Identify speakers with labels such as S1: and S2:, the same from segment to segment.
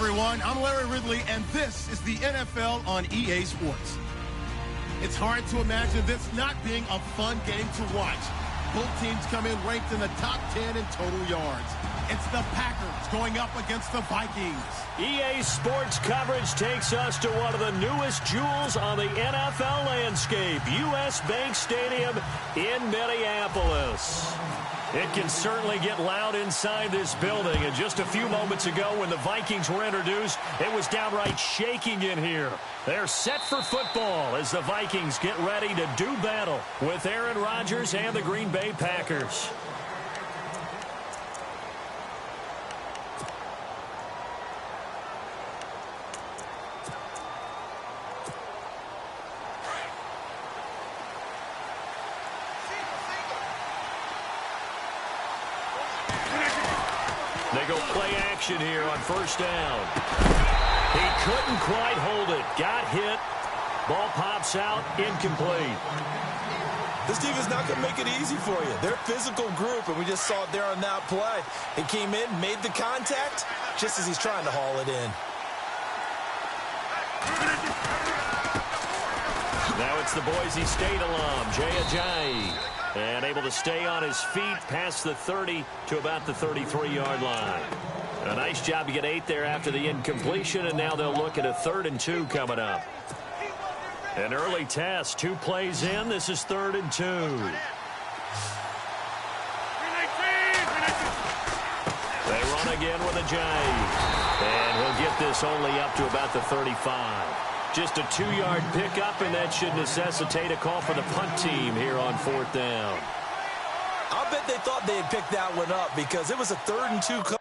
S1: everyone. I'm Larry Ridley, and this is the NFL on EA Sports. It's hard to imagine this not being a fun game to watch. Both teams come in ranked in the top 10 in total yards. It's the Packers going up against the Vikings.
S2: EA Sports coverage takes us to one of the newest jewels on the NFL landscape, US Bank Stadium in Minneapolis. It can certainly get loud inside this building. And just a few moments ago when the Vikings were introduced, it was downright shaking in here. They're set for football as the Vikings get ready to do battle with Aaron Rodgers and the Green Bay Packers. They go play action here on first down. He couldn't quite hold it. Got hit. Ball pops out. Incomplete.
S3: This team is not going to make it easy for you. They're a physical group, and we just saw it there on that play. He came in, made the contact, just as he's trying to haul it in.
S2: Now it's the Boise State alum, Jay Ajayi. And able to stay on his feet past the 30 to about the 33-yard line. A nice job to get 8 there after the incompletion, and now they'll look at a 3rd and 2 coming up. An early test, 2 plays in. This is 3rd and 2. They run again with Ajayi. And he'll get this only up to about the 35. Just a 2-yard pickup, and that should necessitate a call for the punt team here on 4th down.
S3: I'll bet they thought they had picked that one up because it was a 3rd and 2 call.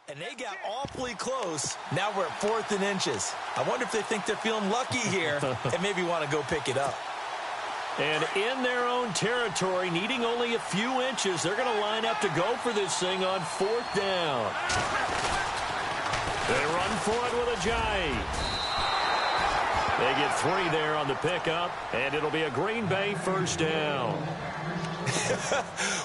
S3: And they got awfully close. Now we're at 4th and inches. I wonder if they think they're feeling lucky here and maybe want to go pick it up.
S2: And in their own territory, needing only a few inches, they're going to line up to go for this thing on 4th down. They run for it with Ajayi. They get 3 there on the pickup, and it'll be a Green Bay 1st down.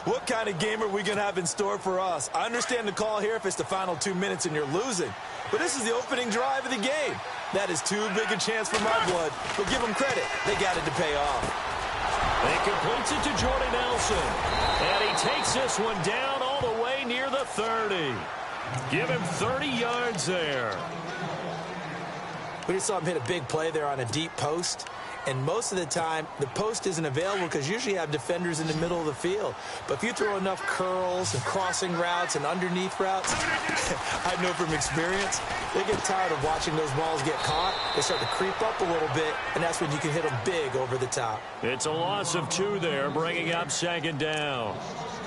S3: What kind of game are we going to have in store for us? I understand the call here if it's the final 2 minutes and you're losing. But this is the opening drive of the game. That is too big a chance for my blood. But give them credit. They got it to pay off.
S2: He completes it to Jordy Nelson. And he takes this one down all the way near the 30. Give him 30 yards there.
S3: We just saw him hit a big play there on a deep post. And most of the time, the post isn't available because usually you have defenders in the middle of the field. But if you throw enough curls and crossing routes and underneath routes, I know from experience, they get tired of watching those balls get caught. They start to creep up a little bit, and that's when you can hit them big over the top.
S2: It's a loss of 2 there, bringing up 2nd down.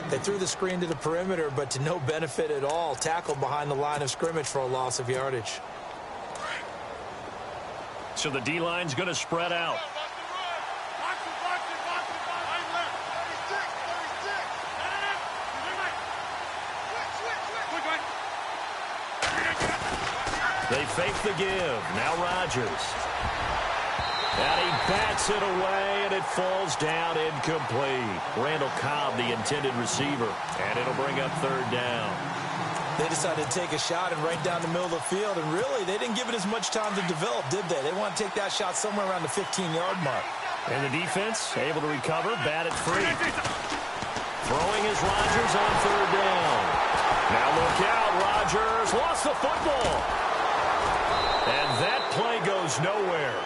S3: They threw the screen to the perimeter, but to no benefit at all. Tackled behind the line of scrimmage for a loss of yardage.
S2: So the D-line's going to spread out. They fake the give. Now Rodgers. And he bats it away, and it falls down incomplete. Randall Cobb, the intended receiver. And it'll bring up 3rd down.
S3: They decided to take a shot and right down the middle of the field, and really, they didn't give it as much time to develop, did they? They want to take that shot somewhere around the 15-yard mark.
S2: And the defense able to recover, bat it free. Throwing is Rodgers on 3rd down. Now look out, Rodgers lost the football. And that play goes nowhere.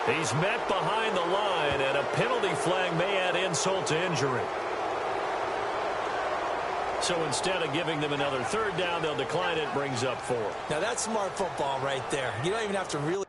S2: He's met behind the line, and a penalty flag may add insult to injury. So instead of giving them another 3rd down, they'll decline it, brings up 4.
S3: Now that's smart football right there. You don't even have to really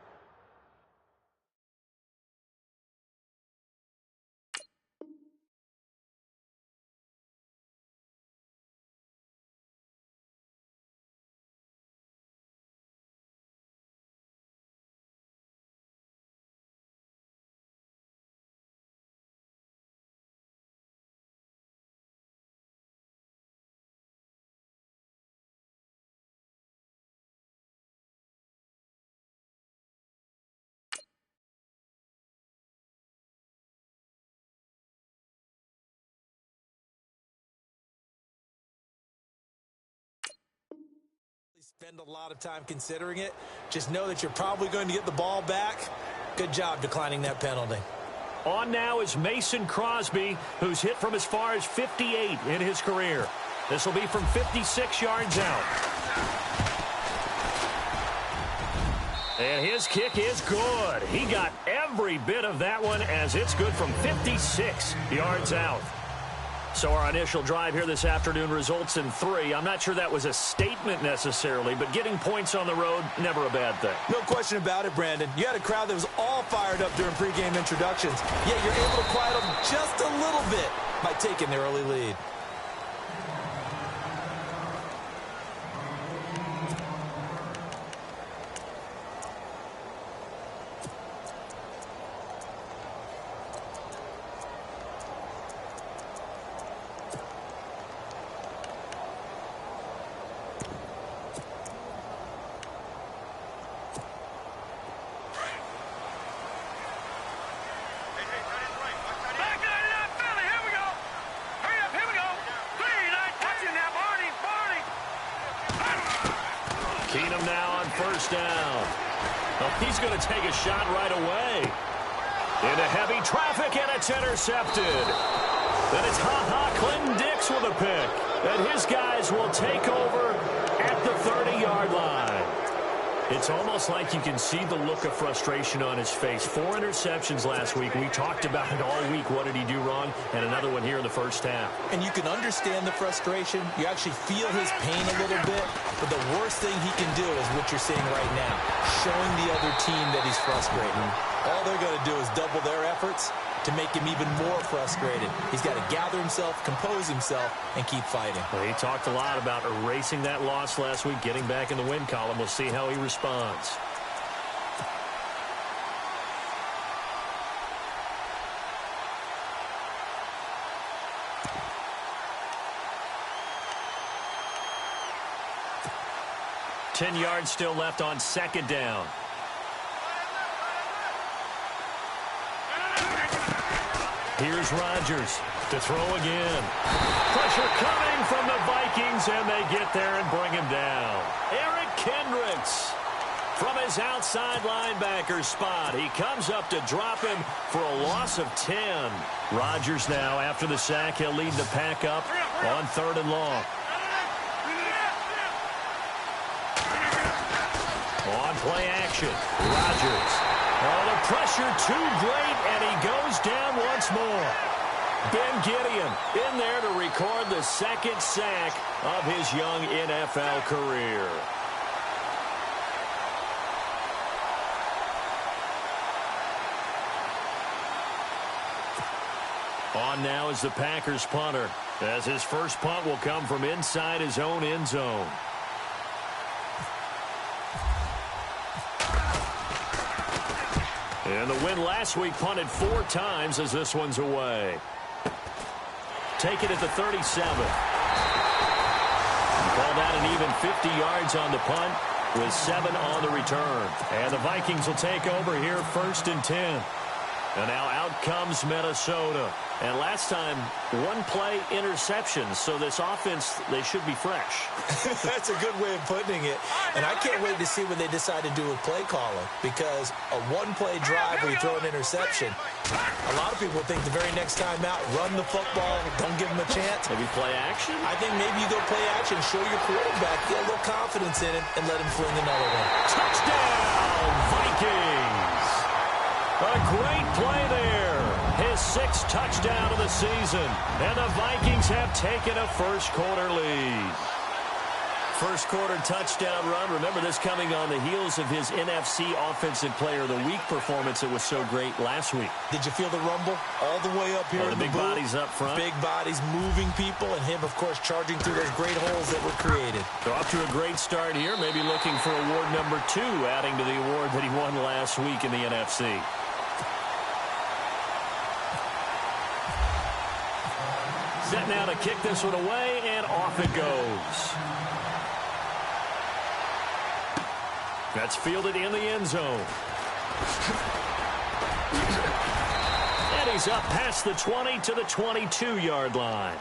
S3: Spend a lot of time considering it. Just know that you're probably going to get the ball back. Good job declining that penalty.
S2: On now is Mason Crosby, who's hit from as far as 58 in his career. This will be from 56 yards out. And his kick is good. He got every bit of that one as it's good from 56 yards out. So our initial drive here this afternoon results in 3. I'm not sure that was a statement necessarily, but getting points on the road, never a bad thing.
S3: No question about it, Brandon. You had a crowd that was all fired up during pregame introductions, yet you're able to quiet them just a little bit by taking the early lead.
S2: Keenum now on first down. Oh, he's going to take a shot right away. Into heavy traffic, and it's intercepted. Then it's Clinton Dix with a pick. And his guys will take over at the 30-yard line. It's almost like you can see the look of frustration on his face. 4 interceptions last week. We talked about it all week. What did he do wrong? And another one here in the first half.
S3: And you can understand the frustration. You actually feel his pain a little bit. But the worst thing he can do is what you're seeing right now, showing the other team that he's frustrated. All they're going to do is double their efforts to make him even more frustrated. He's got to gather himself, compose himself, and keep fighting.
S2: Well, he talked a lot about erasing that loss last week, getting back in the win column. We'll see how he responds. Ten yards still left on second down. Here's Rodgers to throw again. Pressure coming from the Vikings, and they get there and bring him down. Eric Kendricks from his outside linebacker spot. He comes up to drop him for a loss of 10. Rodgers now, after the sack, he'll lead the pack up on 3rd and long. On play action, Rodgers. Oh, the pressure too great, and he goes down once more. Ben Gideon in there to record the 2nd sack of his young NFL career. On now is the Packers punter, as his first punt will come from inside his own end zone. And the win last week punted 4 times as this one's away. Take it at the 37. Call that an even 50 yards on the punt with 7 on the return. And the Vikings will take over here 1st and 10. And now out comes Minnesota. And last time, 1-play interceptions. So this offense, they should be fresh.
S3: That's a good way of putting it. And I can't wait to see what they decide to do with play calling. Because a 1-play drive where you throw an interception, a lot of people think the very next time out, run the football, don't give them a chance.
S2: Maybe play action?
S3: I think maybe you go play action, show your quarterback, get a little confidence in it, and let him fling another one.
S2: Touchdown, Vikings! A great play there. His 6th touchdown of the season. And the Vikings have taken a first-quarter lead. First-quarter touchdown run. Remember this coming on the heels of his NFC Offensive Player of the Week performance that was so great last week.
S3: Did you feel the rumble all the way up here in the
S2: big
S3: booth?
S2: Bodies up front.
S3: Big bodies moving people, and him, of course, charging through those great holes that were created.
S2: So off to a great start here. Maybe looking for award number 2, adding to the award that he won last week in the NFC. Set now to kick this one away, and off it goes. That's fielded in the end zone. And he's up past the 20 to the 22-yard line.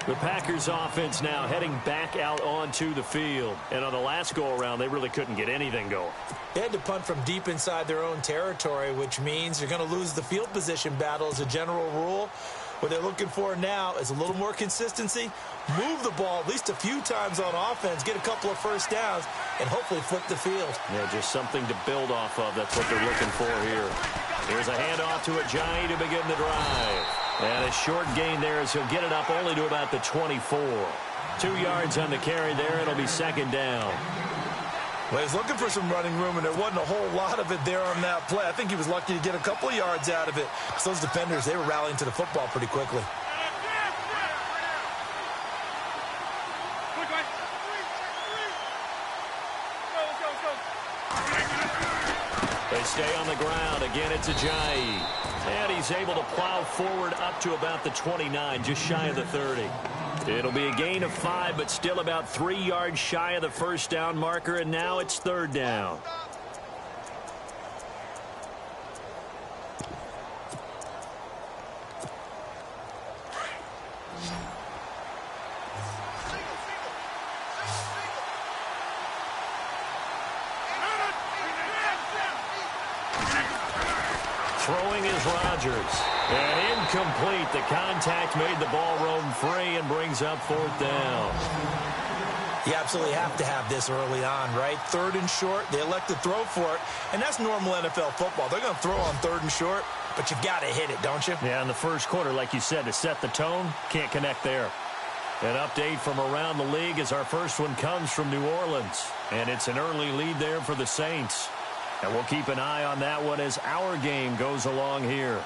S2: The Packers offense now heading back out onto the field. And on the last go-around, they really couldn't get anything going.
S3: They had to punt from deep inside their own territory, which means you're going to lose the field position battle as a general rule. What they're looking for now is a little more consistency, move the ball at least a few times on offense, get a couple of first downs, and hopefully flip the field.
S2: Yeah, just something to build off of. That's what they're looking for here. Here's a handoff to Ajayi to begin the drive. And a short gain there as he'll get it up only to about the 24. 2 yards on the carry there. It'll be second down.
S3: Well, he was looking for some running room, and there wasn't a whole lot of it there on that play. I think he was lucky to get a couple of yards out of it. So those defenders, they were rallying to the football pretty quickly.
S2: They stay on the ground. Again, it's Ajayi. And he's able to plow forward up to about the 29, just shy of the 30. It'll be a gain of 5, but still about 3 yards shy of the first down marker, and now it's third down. Throwing is Rodgers. And incomplete. The contact made the ball roam free and brings up fourth down.
S3: You absolutely have to have this early on, right? Third and short, they elect to throw for it, and that's normal NFL football. They're going to throw on third and short, but you've got to hit it, don't you?
S2: Yeah, in the first quarter, like you said, to set the tone, can't connect there. An update from around the league as our first one comes from New Orleans, and it's an early lead there for the Saints. And we'll keep an eye on that one as our game goes along here.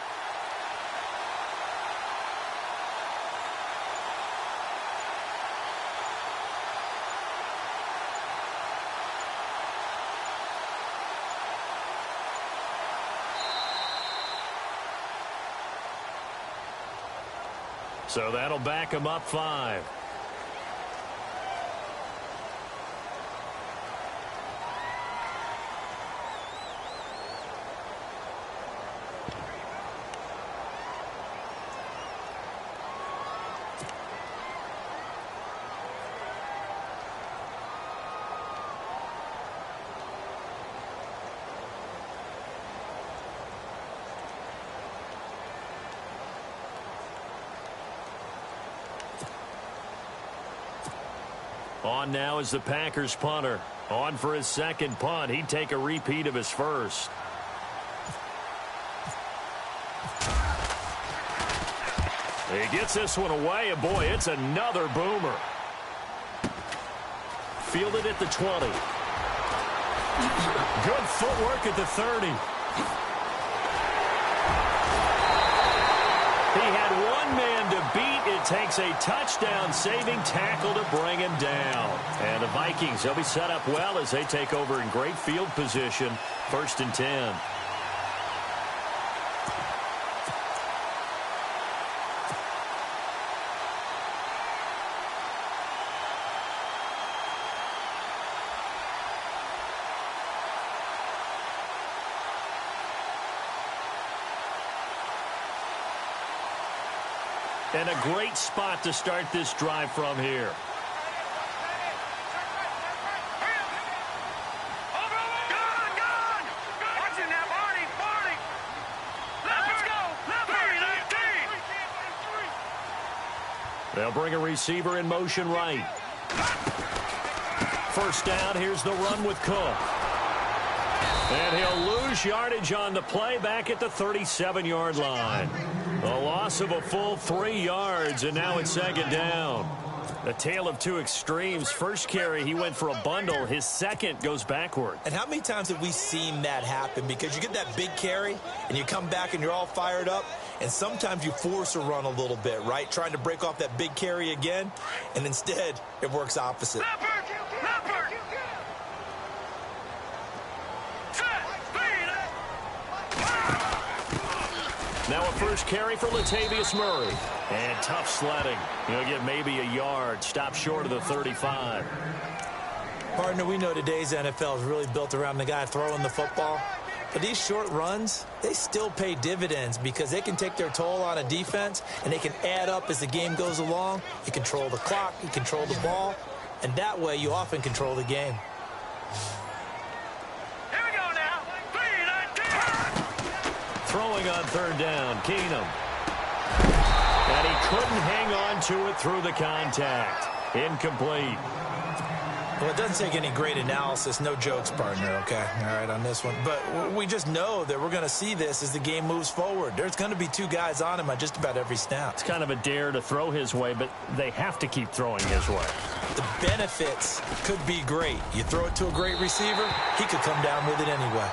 S2: So that'll back him up 5. On now is the Packers punter. On for his second punt. He'd take a repeat of his first. He gets this one away, and boy, it's another boomer. Fielded at the 20. Good footwork at the 30. He had one man to beat. It takes a touchdown-saving tackle to bring him down. And the Vikings, they'll be set up well as they take over in great field position. 1st and 10. And a great spot to start this drive from here. They'll bring a receiver in motion right. First down, here's the run with Cook. And he'll lose yardage on the play back at the 37-yard line. A loss of a full 3 yards, and now it's second down. A tale of two extremes. First carry, he went for a bundle. His second goes backward.
S3: And how many times have we seen that happen? Because you get that big carry, and you come back and you're all fired up, and sometimes you force a run a little bit, right? Trying to break off that big carry again, and instead it works opposite.
S2: Now a first carry for Latavius Murray. And tough sledding. He'll get maybe a yard. Stop short of the 35.
S3: Partner, we know today's NFL is really built around the guy throwing the football. But these short runs, they still pay dividends because they can take their toll on a defense, and they can add up as the game goes along. You control the clock, you control the ball, and that way you often control the game.
S4: Here we go now. 3-19.
S2: Throwing on third down, Keenum. And he couldn't hang on to it through the contact. Incomplete.
S3: Well, it doesn't take any great analysis. No jokes, partner, okay? All right, on this one. But we just know that we're going to see this as the game moves forward. There's going to be two guys on him on just about every snap.
S2: It's kind of a dare to throw his way, but they have to keep throwing his way.
S3: The benefits could be great. You throw it to a great receiver, he could come down with it anyway.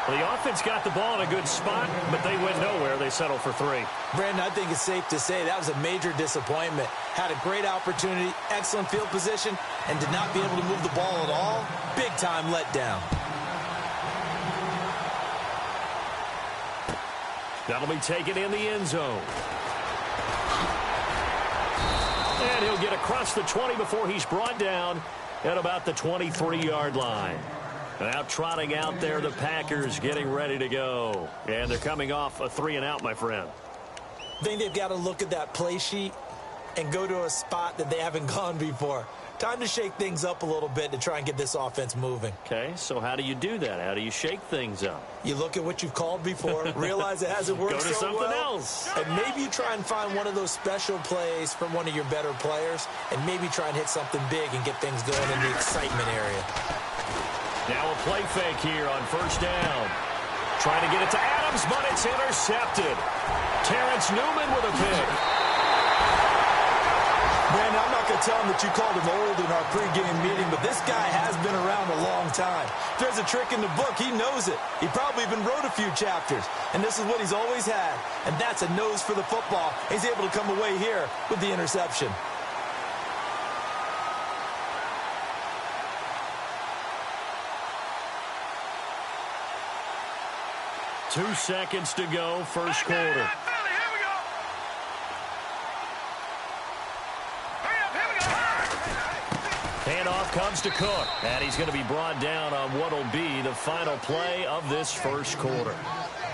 S2: Well, the offense got the ball in a good spot, but they went nowhere. They settled for 3.
S3: Brandon, I think it's safe to say that was a major disappointment. Had a great opportunity, excellent field position, and did not be able to move the ball at all. Big-time letdown.
S2: That'll be taken in the end zone. And he'll get across the 20 before he's brought down at about the 23-yard line. Now trotting out there, the Packers getting ready to go. And they're coming off a 3-and-out, my friend.
S3: I think they've got to look at that play sheet and go to a spot that they haven't gone before. Time to shake things up a little bit to try and get this offense moving.
S2: Okay, so how do you do that? How do you shake things up?
S3: You look at what you've called before, realize it hasn't worked
S2: so well.
S3: Go to
S2: something else.
S3: And maybe you try and find one of those special plays from one of your better players, and maybe try and hit something big and get things going in the excitement area.
S2: Now a play fake here on first down. Trying to get it to Adams, but it's intercepted. Terrence Newman with a pick.
S3: Brandon, I'm not going to tell him that you called him old in our pregame meeting, but this guy has been around a long time. If there's a trick in the book, he knows it. He probably even wrote a few chapters, and this is what he's always had, and that's a nose for the football. He's able to come away here with the interception.
S2: Two seconds to go, first quarter. Handoff comes to Cook, and he's going to be brought down on what will be the final play of this first quarter.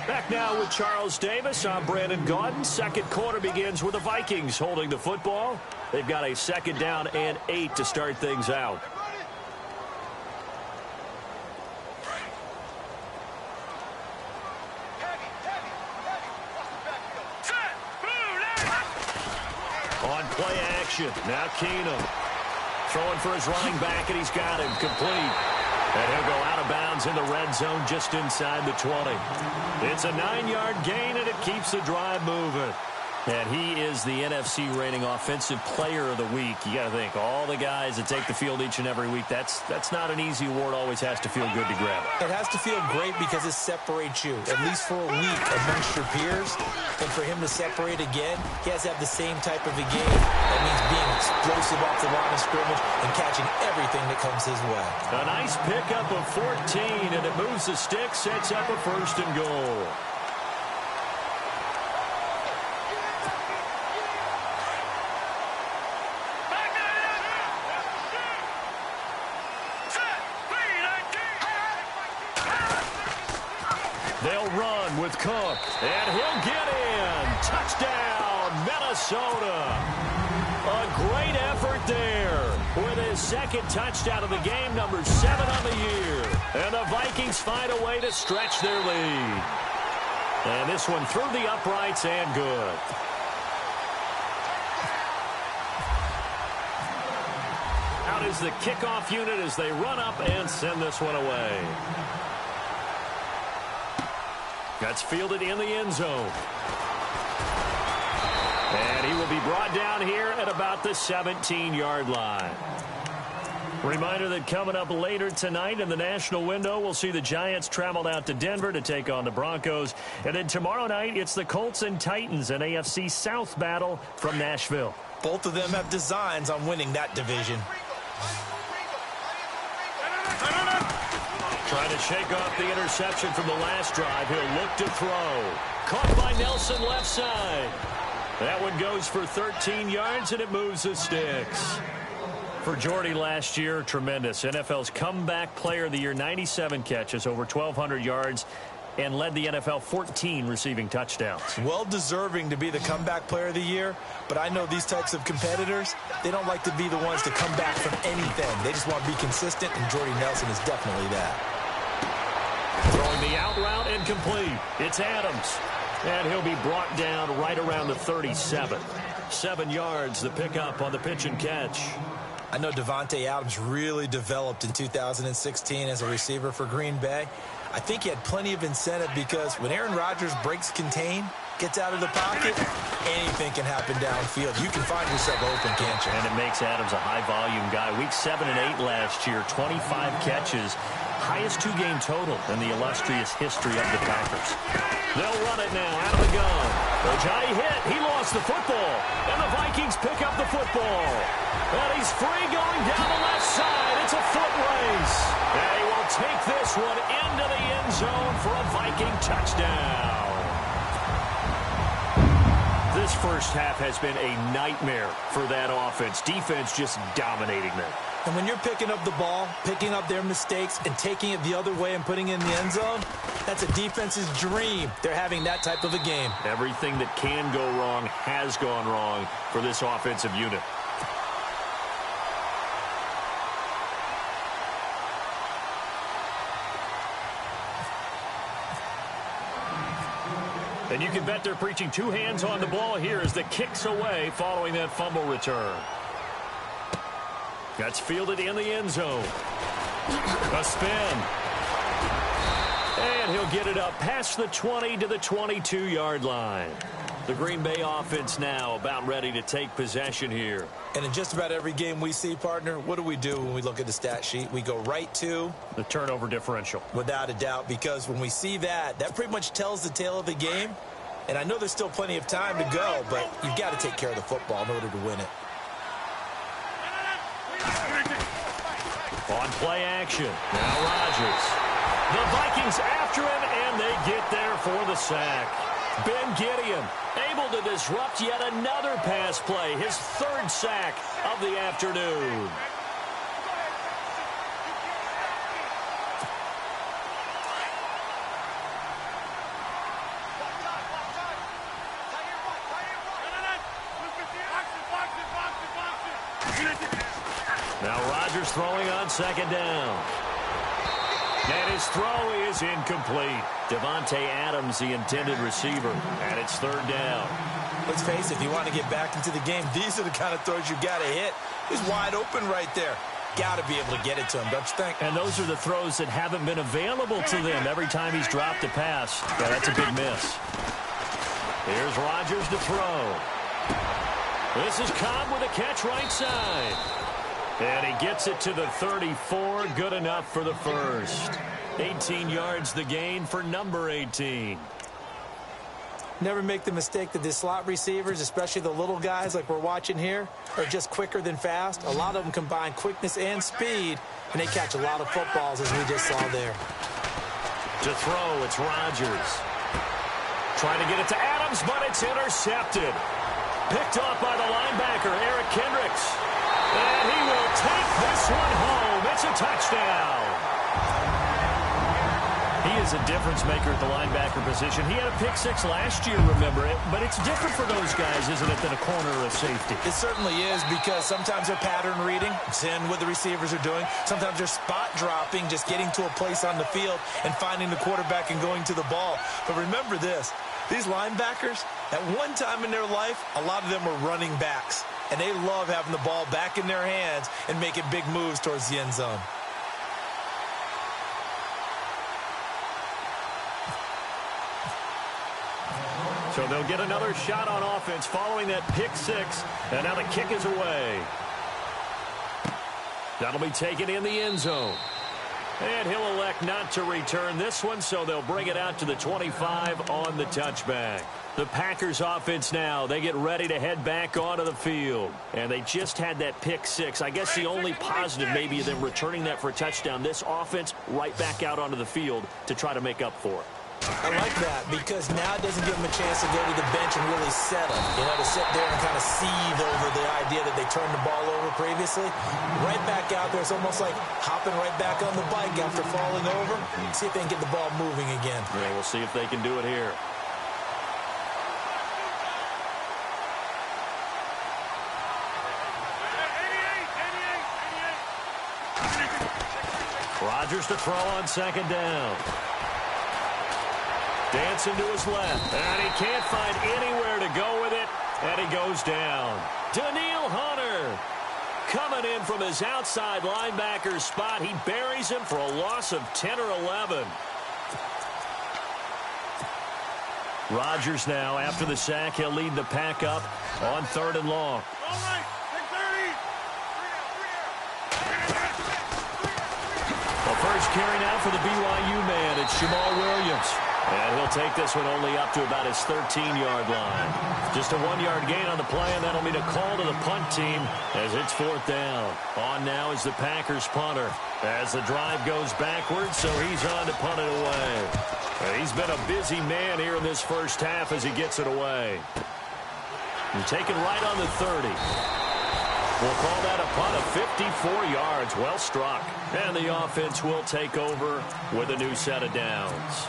S2: Back now with Charles Davis. I'm Brandon Gaudin. Second quarter begins with the Vikings holding the football. They've got a second down and 8 to start things out. On play action, now Keenum. Throwing for his running back, and he's got him complete. And he'll go out of bounds in the red zone just inside the 20. It's a 9-yard gain, and it keeps the drive moving. And he is the NFC reigning offensive player of the week. You got to think, all the guys that take the field each and every week, that's not an easy award. Always has to feel good to grab it.
S3: It has to feel great because it separates you, at least for a week, amongst your peers. And for him to separate again, he has to have the same type of a game. That means being explosive off the line of scrimmage and catching everything that comes his way.
S2: A nice pickup of 14, and it moves the stick, sets up a first and goal. They'll run with Cook, and he'll get in. Touchdown, Minnesota. A great effort there with his second touchdown of the game, number 7 on the year. And the Vikings find a way to stretch their lead. And this one through the uprights and good. Out is the kickoff unit as they run up and send this one away. That's fielded in the end zone. And he will be brought down here at about the 17-yard line. Reminder that coming up later tonight in the national window, we'll see the Giants travel out to Denver to take on the Broncos. And then tomorrow night, it's the Colts and Titans, an AFC South battle from Nashville.
S3: Both of them have designs on winning that division.
S2: Trying to shake off the interception from the last drive. He'll look to throw. Caught by Nelson left side. That one goes for 13 yards, and it moves the sticks. For Jordy last year, tremendous. NFL's comeback player of the year, 97 catches, over 1,200 yards, and led the NFL 14 receiving touchdowns.
S3: Well deserving to be the comeback player of the year, but I know these types of competitors, they don't like to be the ones to come back from anything. They just want to be consistent, and Jordy Nelson is definitely that.
S2: Throwing the out route and complete. It's Adams. And he'll be brought down right around the 37. 7 yards, the pickup on the pitch and catch.
S3: I know Davante Adams really developed in 2016 as a receiver for Green Bay. I think he had plenty of incentive because when Aaron Rodgers breaks contain, gets out of the pocket, anything can happen downfield. You can find yourself open, can't you?
S2: And it makes Adams a high-volume guy. Week 7 and 8 last year, 25 catches. Highest 2-game total in the illustrious history of the Packers. They'll run it now out of the gun. Ojai hit. He lost the football. And the Vikings pick up the football. And he's free going down the left side. It's a foot race. And he will take this one into the end zone for a Viking touchdown. This first half has been a nightmare for that offense. Defense just dominating them.
S3: And when you're picking up the ball, picking up their mistakes, and taking it the other way and putting it in the end zone, that's a defense's dream. They're having that type of a game.
S2: Everything that can go wrong has gone wrong for this offensive unit. And you can bet they're preaching 2 hands on the ball here as the kick's away following that fumble return. That's fielded in the end zone. A spin. And he'll get it up past the 20 to the 22-yard line. The Green Bay offense now about ready to take possession here.
S3: And in just about every game we see, partner, what do we do when we look at the stat sheet? We go right to
S2: the turnover differential.
S3: Without a doubt, because when we see that, that pretty much tells the tale of the game. And I know there's still plenty of time to go, but you've got to take care of the football in order to win it.
S2: On play action. Now Rodgers. The Vikings after him, and they get there for the sack. Ben Gideon able to disrupt yet another pass play. His 3rd sack of the afternoon. Now Rodgers throwing on 2nd down. And his throw is incomplete. Davante Adams, the intended receiver, and it's 3rd down.
S3: Let's face it, if you want to get back into the game, these are the kind of throws you got to hit. He's wide open right there. Got to be able to get it to him, don't you think?
S2: And those are the throws that haven't been available to them every time he's dropped a pass. Yeah, that's a big miss. Here's Rodgers to throw. This is Cobb with a catch right side. And he gets it to the 34. Good enough for the first. 18 yards the gain for number 18.
S3: Never make the mistake that the slot receivers, especially the little guys like we're watching here, are just quicker than fast. A lot of them combine quickness and speed, and they catch a lot of footballs, as we just saw there.
S2: To throw, it's Rodgers. Trying to get it to Adams, but it's intercepted. Picked off by the linebacker, Eric Kendricks. And he will take this one home. It's a touchdown. He is a difference maker at the linebacker position. He had a pick 6 last year, remember it. But it's different for those guys, isn't it, than a corner or a safety?
S3: It certainly is, because sometimes they're pattern reading. It's in what the receivers are doing. Sometimes they're spot dropping, just getting to a place on the field and finding the quarterback and going to the ball. But remember this. These linebackers, at one time in their life, a lot of them were running backs. And they love having the ball back in their hands and making big moves towards the end zone.
S2: So they'll get another shot on offense following that pick 6. And now the kick is away. That'll be taken in the end zone. And he'll elect not to return this one, so they'll bring it out to the 25 on the touchback. The Packers offense now, they get ready to head back onto the field. And they just had that pick 6. I guess the only positive maybe of them returning that for a touchdown. This offense right back out onto the field to try to make up for it.
S3: I like that because now it doesn't give them a chance to go to the bench and really settle. You know, to sit there and kind of seethe over the idea that they turned the ball over previously. Right back out there. It's almost like hopping right back on the bike after falling over. See if they can get the ball moving again.
S2: Yeah, we'll see if they can do it here. Rodgers to throw on second down. Dancing to his left, and he can't find anywhere to go with it, and he goes down. Daniil Hunter coming in from his outside linebacker spot. He buries him for a loss of 10 or 11. Rodgers now, after the sack, he'll lead the pack up on 3rd and long. The first carry now for the BYU man. It's Jamal Williams. And he'll take this one only up to about his 13-yard line. Just a 1-yard gain on the play, and that'll mean a call to the punt team as it's 4th down. On now is the Packers punter as the drive goes backwards, so he's on to punt it away. He's been a busy man here in this first half as he gets it away. And taken right on the 30. We'll call that a punt of 54 yards. Well struck. And the offense will take over with a new set of downs.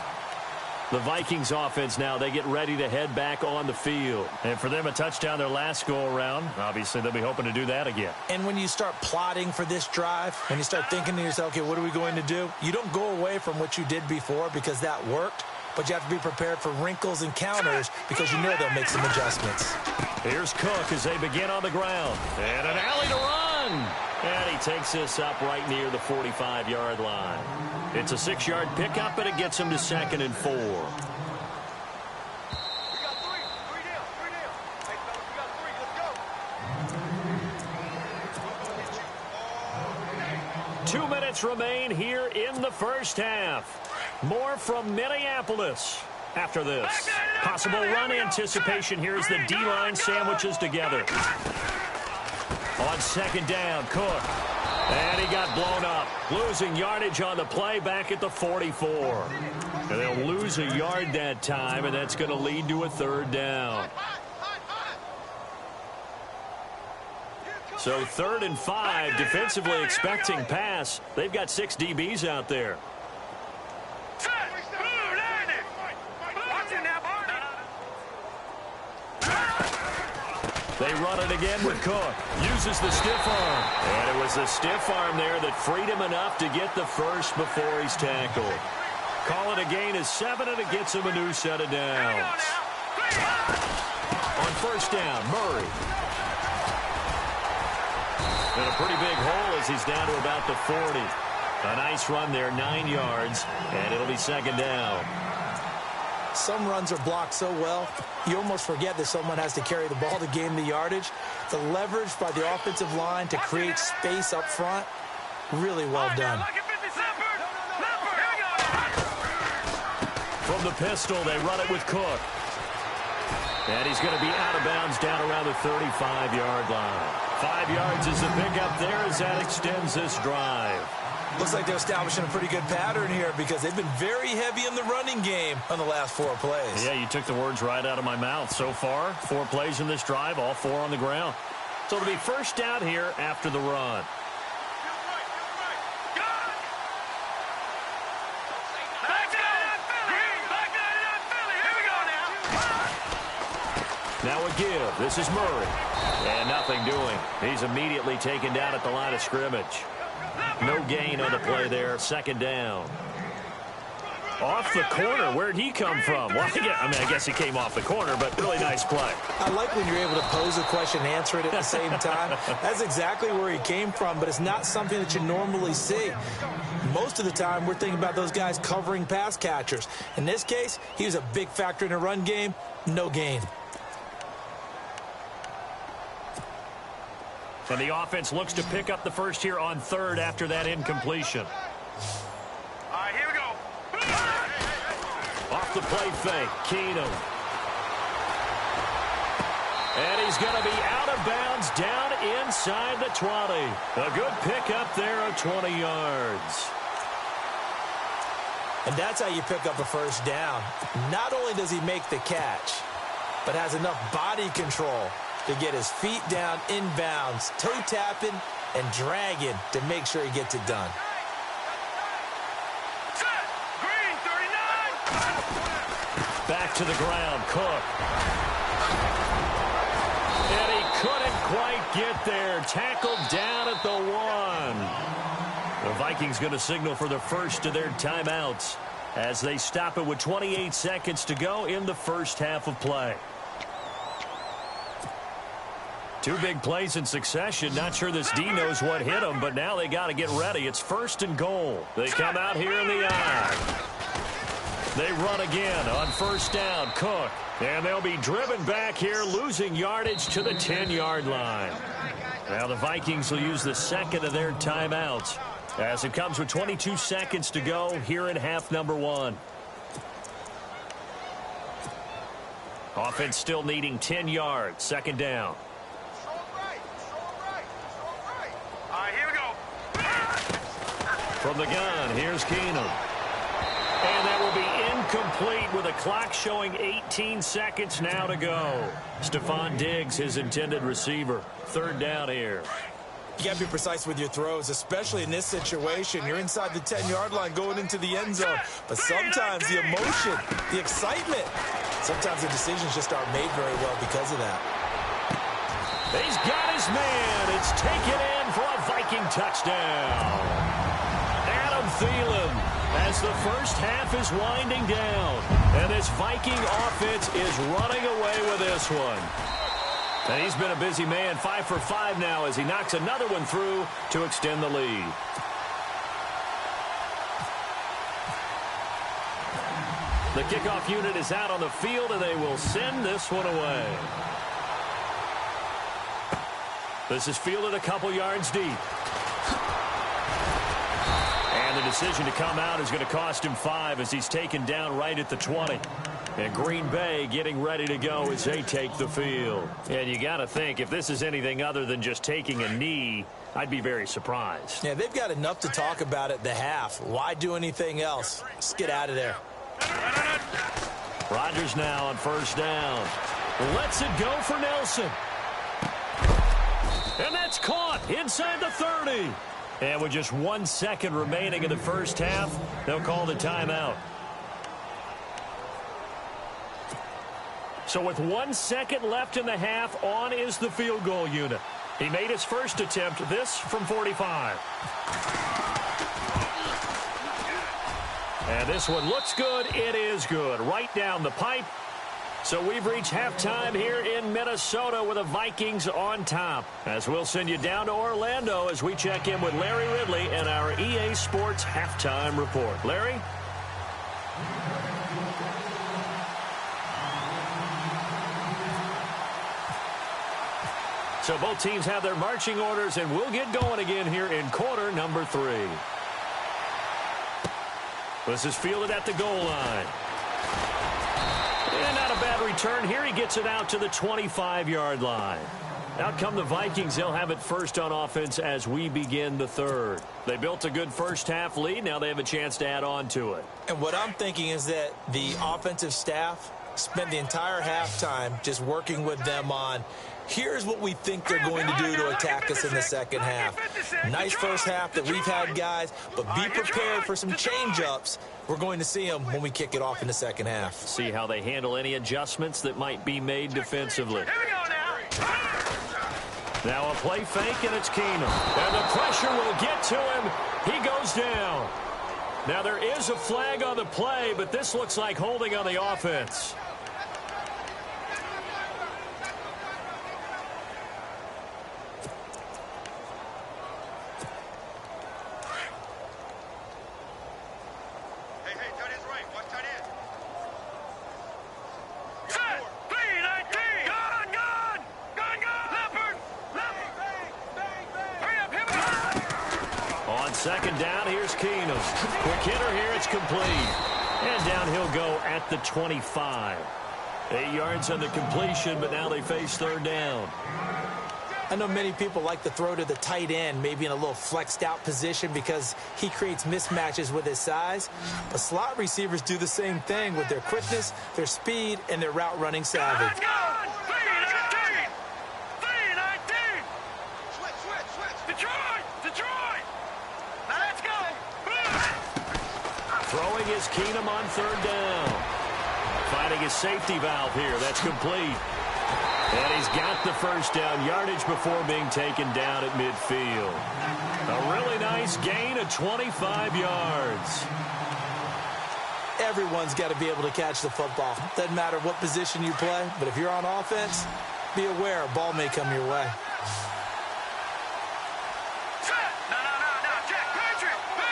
S2: The Vikings offense now, they get ready to head back on the field. And for them, a touchdown their last go-around. Obviously, they'll be hoping to do that again.
S3: And when you start plotting for this drive, when you start thinking to yourself, okay, what are we going to do? You don't go away from what you did before because that worked. But you have to be prepared for wrinkles and counters because you know they'll make some adjustments.
S2: Here's Cook as they begin on the ground. And an alley to run. And he takes this up right near the 45-yard line. It's a 6-yard pickup, and it gets him to 2nd and 4. 2 minutes remain here in the first half. More from Minneapolis after this. Possible run anticipation here as the D-line sandwiches together. On 2nd down, Cook. And he got blown up. Losing yardage on the play back at the 44. And they'll lose a yard that time, and that's going to lead to a 3rd down. So 3rd and 5, defensively expecting pass. They've got 6 DBs out there. They run it again with Cook. Uses the stiff arm. And it was the stiff arm there that freed him enough to get the first before he's tackled. Call it a gain of 7, and it gets him a new set of downs. On 1st down, Murray. And a pretty big hole as he's down to about the 40. A nice run there, 9 yards, and it'll be 2nd down.
S3: Some runs are blocked so well, you almost forget that someone has to carry the ball to gain the yardage. The leverage by the offensive line to create space up front, really well done.
S2: From the pistol, they run it with Cook. And he's going to be out of bounds down around the 35-yard line. 5 yards is the pickup there as that extends this drive.
S3: Looks like they're establishing a pretty good pattern here because they've been very heavy in the running game on the last 4 plays.
S2: Yeah, you took the words right out of my mouth. So far, 4 plays in this drive, all 4 on the ground. So it'll be 1st down here after the run. Now a give. This is Murray. And nothing doing. He's immediately taken down at the line of scrimmage. No gain on the play there. 2nd down. Off the corner. Where'd he come from? Well, I guess he came off the corner, but really nice play.
S3: I like when you're able to pose a question and answer it at the same time. That's exactly where he came from, but it's not something that you normally see. Most of the time, we're thinking about those guys covering pass catchers. In this case, he was a big factor in the run game. No gain.
S2: And the offense looks to pick up the first here on 3rd after that incompletion.
S4: All right, here we go.
S2: Off the play fake, Keenum. And he's going to be out of bounds down inside the 20. A good pickup there of 20 yards.
S3: And that's how you pick up a first down. Not only does he make the catch, but has enough body control to get his feet down inbounds, toe tapping and dragging to make sure he gets it done.
S4: Green 39.
S2: Back to the ground, Cook. And he couldn't quite get there. Tackled down at the 1. The Vikings going to signal for the first of their timeouts as they stop it with 28 seconds to go in the first half of play. Two big plays in succession. Not sure this D knows what hit him, but now they got to get ready. It's 1st and goal. They come out here in the eye. They run again on 1st down. Cook. And they'll be driven back here, losing yardage to the 10-yard line. Now the Vikings will use the second of their timeouts as it comes with 22 seconds to go here in half number 1. Offense still needing 10 yards. 2nd down.
S4: Here we go.
S2: From the gun, here's Keenum. And that will be incomplete with a clock showing 18 seconds now to go. Stephon Diggs, his intended receiver. 3rd down here.
S3: You got to be precise with your throws, especially in this situation. You're inside the 10-yard line going into the end zone. But sometimes the emotion, the excitement, sometimes the decisions just aren't made very well because of that.
S2: He's got his man. It's taken in for a Viking touchdown. Adam Thielen, as the first half is winding down. And this Viking offense is running away with this one. And he's been a busy man, 5 for 5 now as he knocks another one through to extend the lead. The kickoff unit is out on the field, and they will send this one away. This is fielded a couple yards deep. And the decision to come out is going to cost him 5 as he's taken down right at the 20. And Green Bay getting ready to go as they take the field. And you got to think, if this is anything other than just taking a knee, I'd be very surprised.
S3: Yeah, they've got enough to talk about at the half. Why do anything else? Let's get out of there.
S2: Rodgers now on 1st down. Lets it go for Nelson. And that's caught inside the 30. And with just 1 second remaining in the first half, they'll call the timeout. So with 1 second left in the half, on is the field goal unit. He made his first attempt, this from 45. And this one looks good. It is good. Right down the pipe. So we've reached halftime here in Minnesota with the Vikings on top. As we'll send you down to Orlando as we check in with Larry Ridley and our EA Sports Halftime Report. Larry? So both teams have their marching orders, and we'll get going again here in quarter number 3. This is fielded at the goal line. And not a bad return here. He gets it out to the 25-yard line. Out come the Vikings. They'll have it first on offense as we begin the third. They built a good first half lead. Now they have a chance to add on to it.
S3: And what I'm thinking is that the offensive staff spent the entire halftime just working with them on, here's what we think they're going to do to attack us in the second half. Nice first half that we've had, guys, but be prepared for some change-ups. We're going to see them when we kick it off in the second half.
S2: See how they handle any adjustments that might be made defensively.
S4: Here we go now.
S2: Now a play fake, and it's Keenum. And the pressure will get to him. He goes down. Now there is a flag on the play, but this looks like holding on the offense. Second down, here's Keenum. Quick hitter here, it's complete. And down he'll go at the 25. 8 yards on the completion, but now they face third down.
S3: I know many people like to throw to the tight end, maybe in a little flexed out position because he creates mismatches with his size. But slot receivers do the same thing with their quickness, their speed, and their route running savvy.
S4: Let's go! 319! 319! Switch! Detroit! Now let's go!
S2: Throwing is Keenum on third down. Finding his safety valve here. That's complete. And he's got the first down yardage before being taken down at midfield. A really nice gain of 25 yards.
S3: Everyone's got to be able to catch the football. Doesn't matter what position you play, but if you're on offense, be aware a ball may come your way.
S4: No, Jack, Patriot! Over!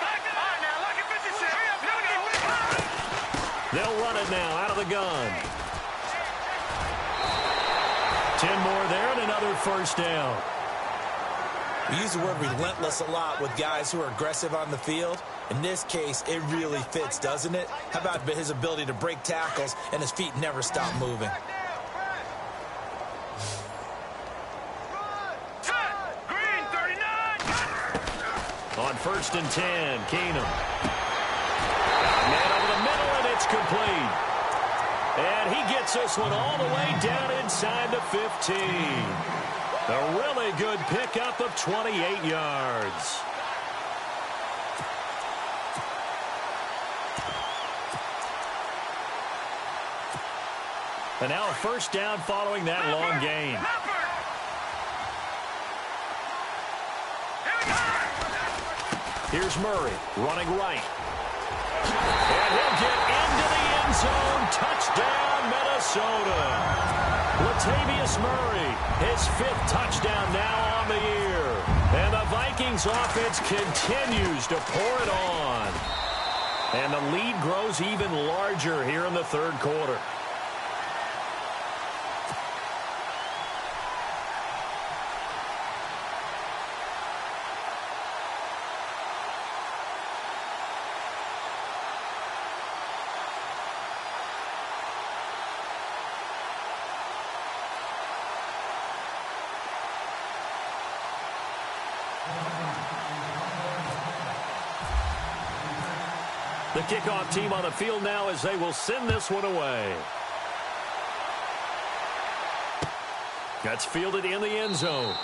S4: Back up! All right, now, look at 56. Hurry up, here we go.
S2: They'll run it now out of the gun. 10 more there and another first down.
S3: We use the word relentless a lot with guys who are aggressive on the field. In this case, it really fits, doesn't it? How about his ability to break tackles and his feet never stop moving?
S4: Green, 39!
S2: On 1st and 10, Keenum. Man over the middle, and it's complete. And he gets this one all the way down inside the 15. A really good pickup of 28 yards. And now a first down following that long gain. Here's Murray running right. And he'll get into the end zone. Touchdown, Minnesota. Latavius Murray, his 5th touchdown now on the year. And the Vikings offense continues to pour it on. And the lead grows even larger here in the 3rd quarter. The kickoff team on the field now as they will send this one away. That's fielded in the end zone.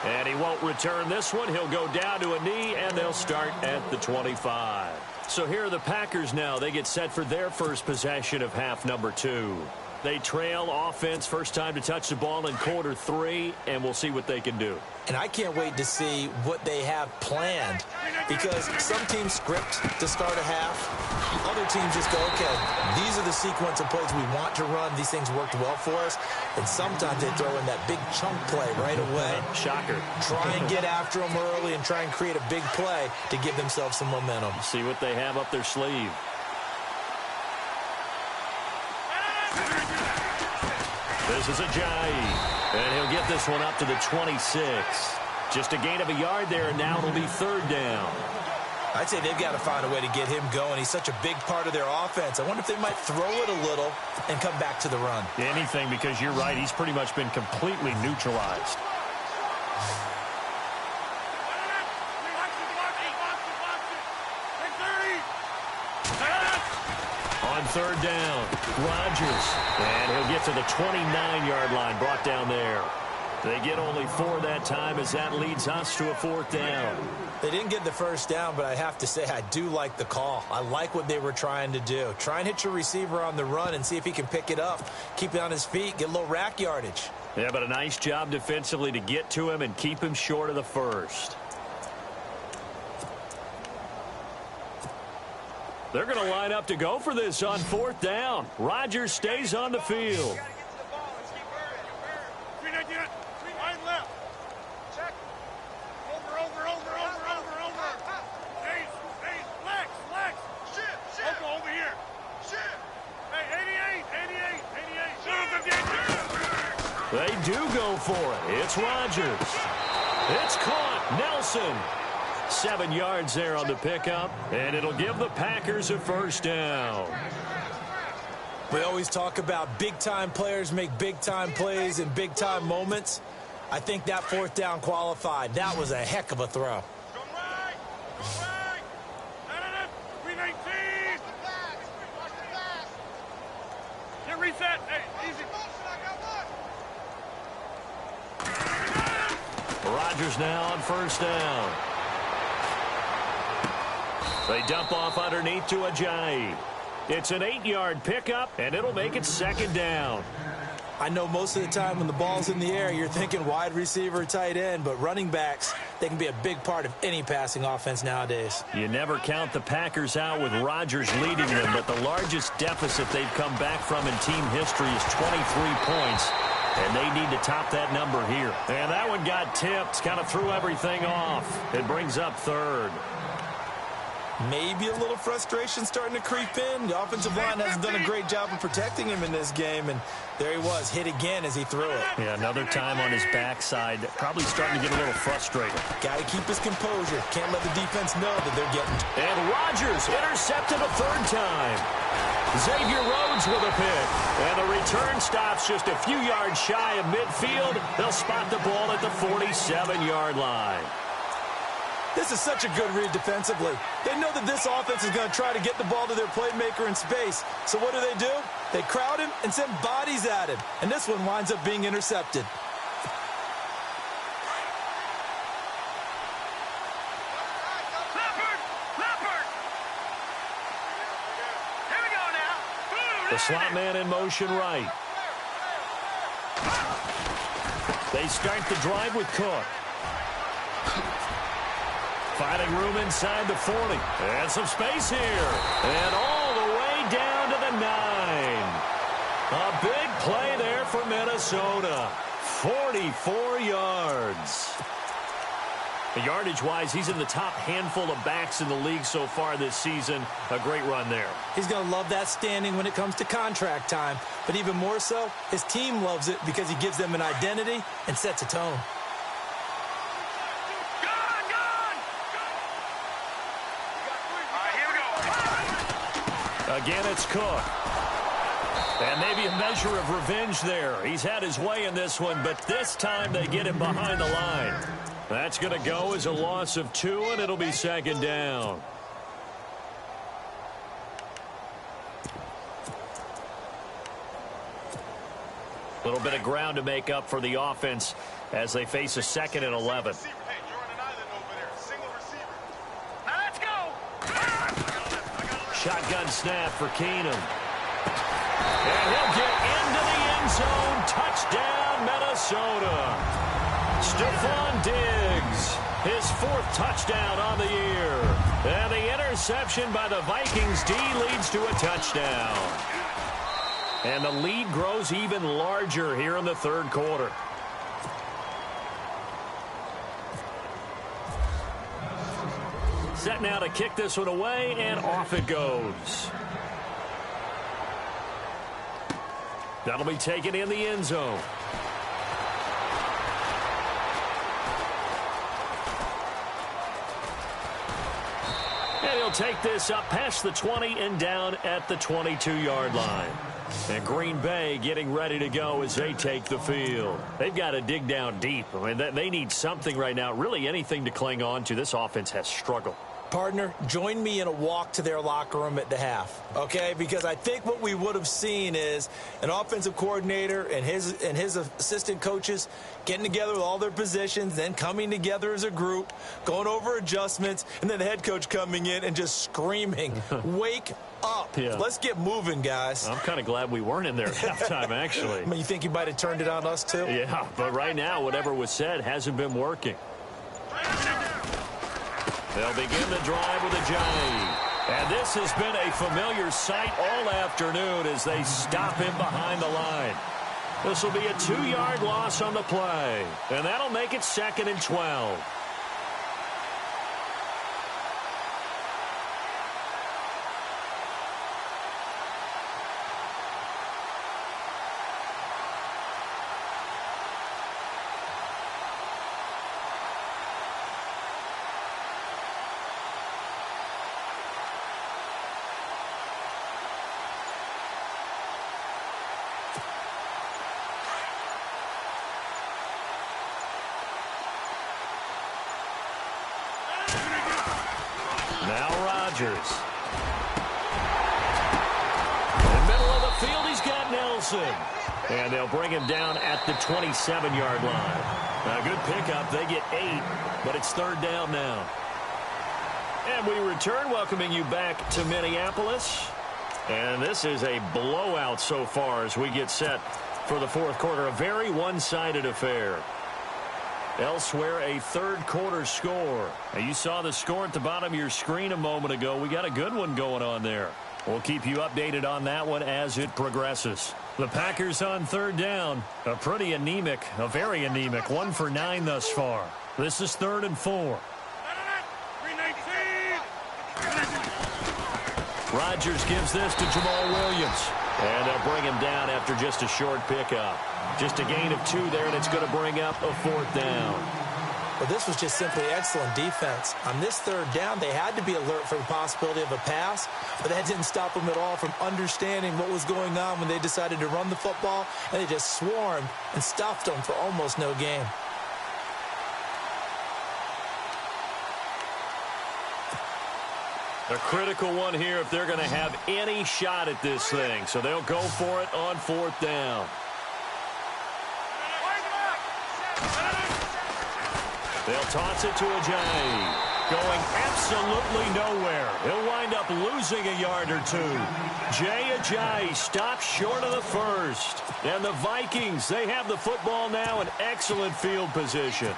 S2: And he won't return this one. He'll go down to a knee, and they'll start at the 25. So here are the Packers now. They get set for their first possession of half number 2. They trail offense first time to touch the ball in quarter 3, and we'll see what they can do.
S3: And I can't wait to see what they have planned, because some teams script to start a half. Other teams just go, okay, these are the sequence of plays we want to run. These things worked well for us. And sometimes they throw in that big chunk play right away.
S2: Shocker.
S3: Try and get after them early and try and create a big play to give themselves some momentum.
S2: See what they have up their sleeve. This is Ajayi. And he'll get this one up to the 26. Just a gain of a yard there, and now it'll be 3rd down.
S3: I'd say they've got to find a way to get him going. He's such a big part of their offense. I wonder if they might throw it a little and come back to the run.
S2: Anything, because you're right. He's pretty much been completely neutralized. On 3rd down, Rodgers. And he'll get to the 29-yard line, brought down there. They get only 4 that time as that leads us to a 4th down.
S3: They didn't get the first down, but I have to say I do like the call. I like what they were trying to do. Try and hit your receiver on the run and see if he can pick it up. Keep it on his feet, get a little rack yardage.
S2: Yeah, but a nice job defensively to get to him and keep him short of the first. They're going to line up to go for this on 4th down. Rodgers stays on the field. They do go for it. It's Rodgers. It's caught. Nelson. 7 yards there on the pickup, and it'll give the Packers a first down.
S3: We always talk about big-time players make big-time plays in big-time moments. I think that fourth down qualified. That was a heck of a throw.
S4: Go right! Go right! No. 319! Can't reset. Hey, easy.
S2: Rodgers now on first down. They dump off underneath to Ajayi. It's an 8-yard pickup, and it'll make it second down.
S3: I know most of the time when the ball's in the air, you're thinking wide receiver, tight end, but running backs, they can be a big part of any passing offense nowadays.
S2: You never count the Packers out with Rodgers leading them, but the largest deficit they've come back from in team history is 23 points, and they need to top that number here. And that one got tipped, kind of threw everything off. It brings up third.
S3: Maybe a little frustration starting to creep in. The offensive line hasn't done a great job of protecting him in this game, and there he was, hit again as he threw it.
S2: Yeah, another time on his backside, probably starting to get a little frustrated.
S3: Got to keep his composure. Can't let the defense know that they're getting...
S2: And Rodgers intercepted a third time. Xavier Rhodes with a pick. And the return stops just a few yards shy of midfield. They'll spot the ball at the 47-yard line.
S3: This is such a good read defensively. They know that this offense is going to try to get the ball to their playmaker in space. So what do? They crowd him and send bodies at him. And this one winds up being intercepted.
S4: Leopard! Here we go now.
S2: The slot man in motion right. They start the drive with Cook. Finding room inside the 40. And some space here. And all the way down to the 9. A big play there for Minnesota. 44 yards. Yardage-wise, he's in the top handful of backs in the league so far this season. A great run there.
S3: He's going to love that standing when it comes to contract time. But even more so, his team loves it because he gives them an identity and sets a tone.
S2: Again, it's Cook. And maybe a measure of revenge there. He's had his way in this one, but this time they get him behind the line. That's going to go as a loss of 2, and it'll be second down. A little bit of ground to make up for the offense as they face a 2nd and 11. Shotgun snap for Keenum. And he'll get into the end zone. Touchdown, Minnesota. Stephon Diggs, his 4th touchdown on the year. And the interception by the Vikings D leads to a touchdown. And the lead grows even larger here in the 3rd quarter. Set now to kick this one away, and off it goes. That'll be taken in the end zone. And he'll take this up past the 20 and down at the 22-yard line. And Green Bay getting ready to go as they take the field. They've got to dig down deep. I mean, they need something right now, really anything to cling on to. This offense has struggled.
S3: Partner, join me in a walk to their locker room at the half, okay? Because I think what we would have seen is an offensive coordinator and his assistant coaches getting together with all their positions, then coming together as a group, going over adjustments, and then the head coach coming in and just screaming, wake up. Yeah. Let's get moving, guys.
S2: I'm kind of glad we weren't in there at halftime, actually.
S3: I mean, you think you might have turned it on us, too?
S2: Yeah, but right now, whatever was said hasn't been working. They'll begin the drive with Ajayi. And this has been a familiar sight all afternoon as they stop him behind the line. This will be a 2-yard loss on the play. And that'll make it 2nd and 12. Now Rodgers. In the middle of the field, he's got Nelson. And they'll bring him down at the 27-yard line. A good pickup. They get 8, but it's third down now. And we return, welcoming you back to Minneapolis. And this is a blowout so far as we get set for the fourth quarter. A very one-sided affair. Elsewhere, a third-quarter score. Now, you saw the score at the bottom of your screen a moment ago. We got a good one going on there. We'll keep you updated on that one as it progresses. The Packers on third down. A pretty anemic, a very anemic 1 for 9 thus far. This is 3rd and 4. Rodgers gives this to Jamal Williams. And they'll bring him down after just a short pickup. Just a gain of 2 there, and it's going to bring up a 4th down.
S3: Well, this was just simply excellent defense. On this third down, they had to be alert for the possibility of a pass, but that didn't stop them at all from understanding what was going on when they decided to run the football, and they just swarmed and stuffed them for almost no gain.
S2: A critical one here if they're going to have any shot at this thing. So they'll go for it on 4th down. They'll toss it to Ajayi. Going absolutely nowhere. He'll wind up losing a yard or 2. Jay Ajayi stops short of the first. And the Vikings, they have the football now in excellent field position.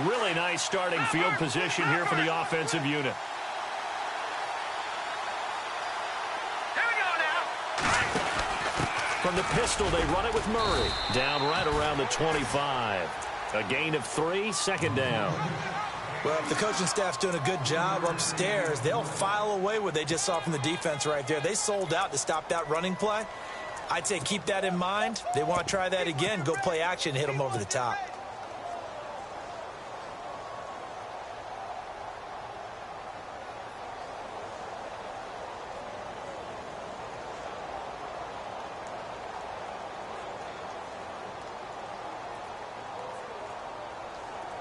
S2: Really nice starting field position here for the offensive unit.
S4: Here we go now.
S2: From the pistol, they run it with Murray. Down right around the 25. A gain of 3, 2nd down.
S3: Well, if the coaching staff's doing a good job upstairs, they'll file away what they just saw from the defense right there. They sold out to stop that running play. I'd say keep that in mind. They want to try that again. Go play action, hit them over the top.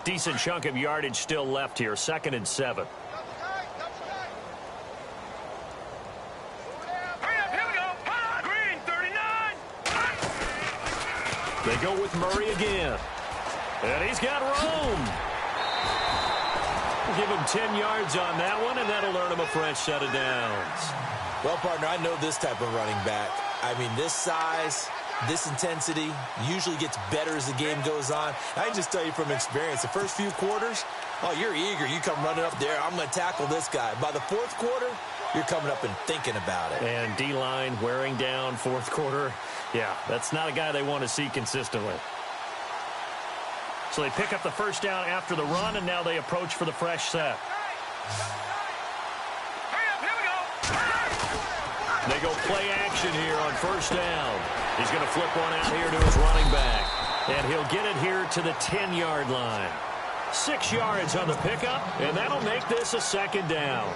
S2: Decent chunk of yardage still left here. 2nd and 7.
S4: Here we go. Green 39.
S2: They go with Murray again. And he's got room. Give him 10 yards on that one, and that'll earn him a fresh set of downs.
S3: Well, partner, I know this type of running back. I mean, this size, this intensity usually gets better as the game goes on. I can just tell you from experience, the first few quarters, oh, you're eager. You come running up there. I'm going to tackle this guy. By the 4th quarter, you're coming up and thinking about it.
S2: And D-line wearing down 4th quarter. Yeah, that's not a guy they want to see consistently. So they pick up the first down after the run, and now they approach for the fresh set. They go play action here on 1st down. He's going to flip one out here to his running back. And he'll get it here to the 10-yard line. 6 yards on the pickup, and that'll make this a 2nd down.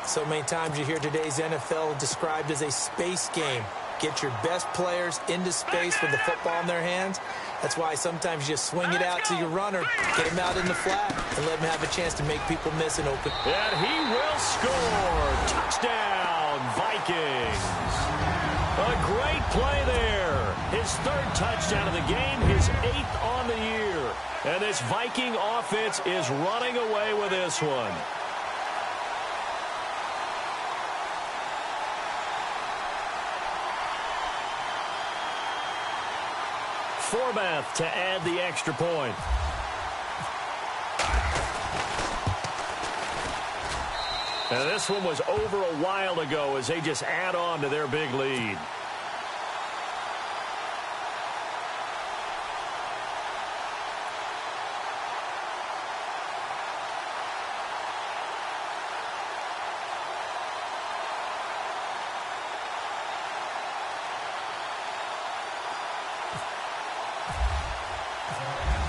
S3: So many times you hear today's NFL described as a space game. Get your best players into space with the football in their hands. That's why sometimes you just swing it out to your runner, get him out in the flat, and let him have a chance to make people miss an open.
S2: And he will score. Touchdown, Vikings. A great play there. His 3rd touchdown of the game, his 8th on the year. And this Viking offense is running away with this one. Forbath to add the extra point. And this one was over a while ago as they just add on to their big lead.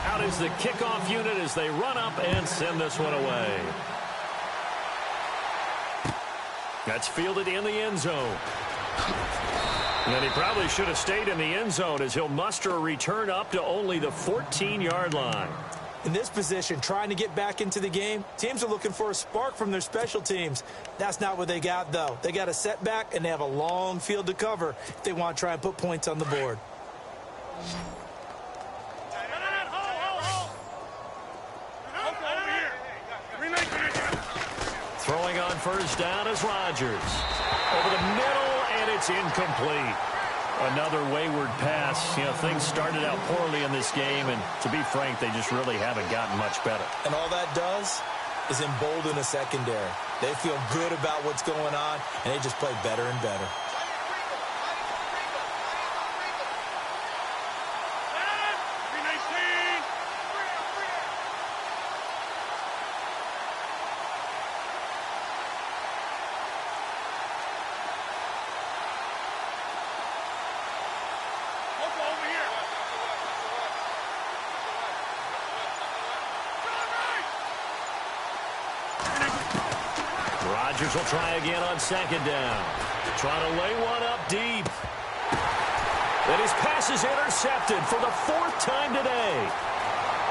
S2: Out is the kickoff unit as they run up and send this one away. That's fielded in the end zone. And he probably should have stayed in the end zone as he'll muster a return up to only the 14-yard line.
S3: In this position, trying to get back into the game, teams are looking for a spark from their special teams. That's not what they got, though. They got a setback, and they have a long field to cover if they want to try and put points on the board.
S2: Throwing on first down is Rodgers. Over the middle, and it's incomplete. Another wayward pass. You know, things started out poorly in this game, and to be frank, they just really haven't gotten much better.
S3: And all that does is embolden a secondary. They feel good about what's going on, and they just play better and better.
S2: Rodgers will try again on second down. Trying to lay one up deep. And his pass is intercepted for the 4th time today.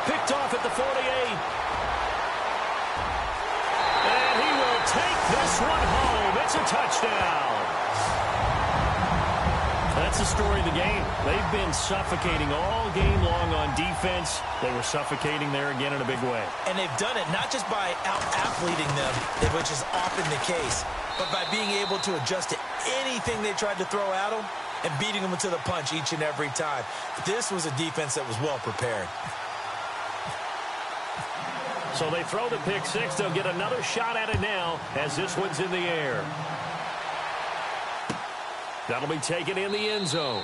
S2: Picked off at the 48. And he will take this one home. It's a touchdown. That's the story of the game. They've been suffocating all game long on defense. They were suffocating there again in a big way.
S3: And they've done it not just by out-athleting them, which is often the case, but by being able to adjust to anything they tried to throw at them and beating them to the punch each and every time. This was a defense that was well prepared.
S2: So they throw the pick six. They'll get another shot at it now as this one's in the air. That'll be taken in the end zone.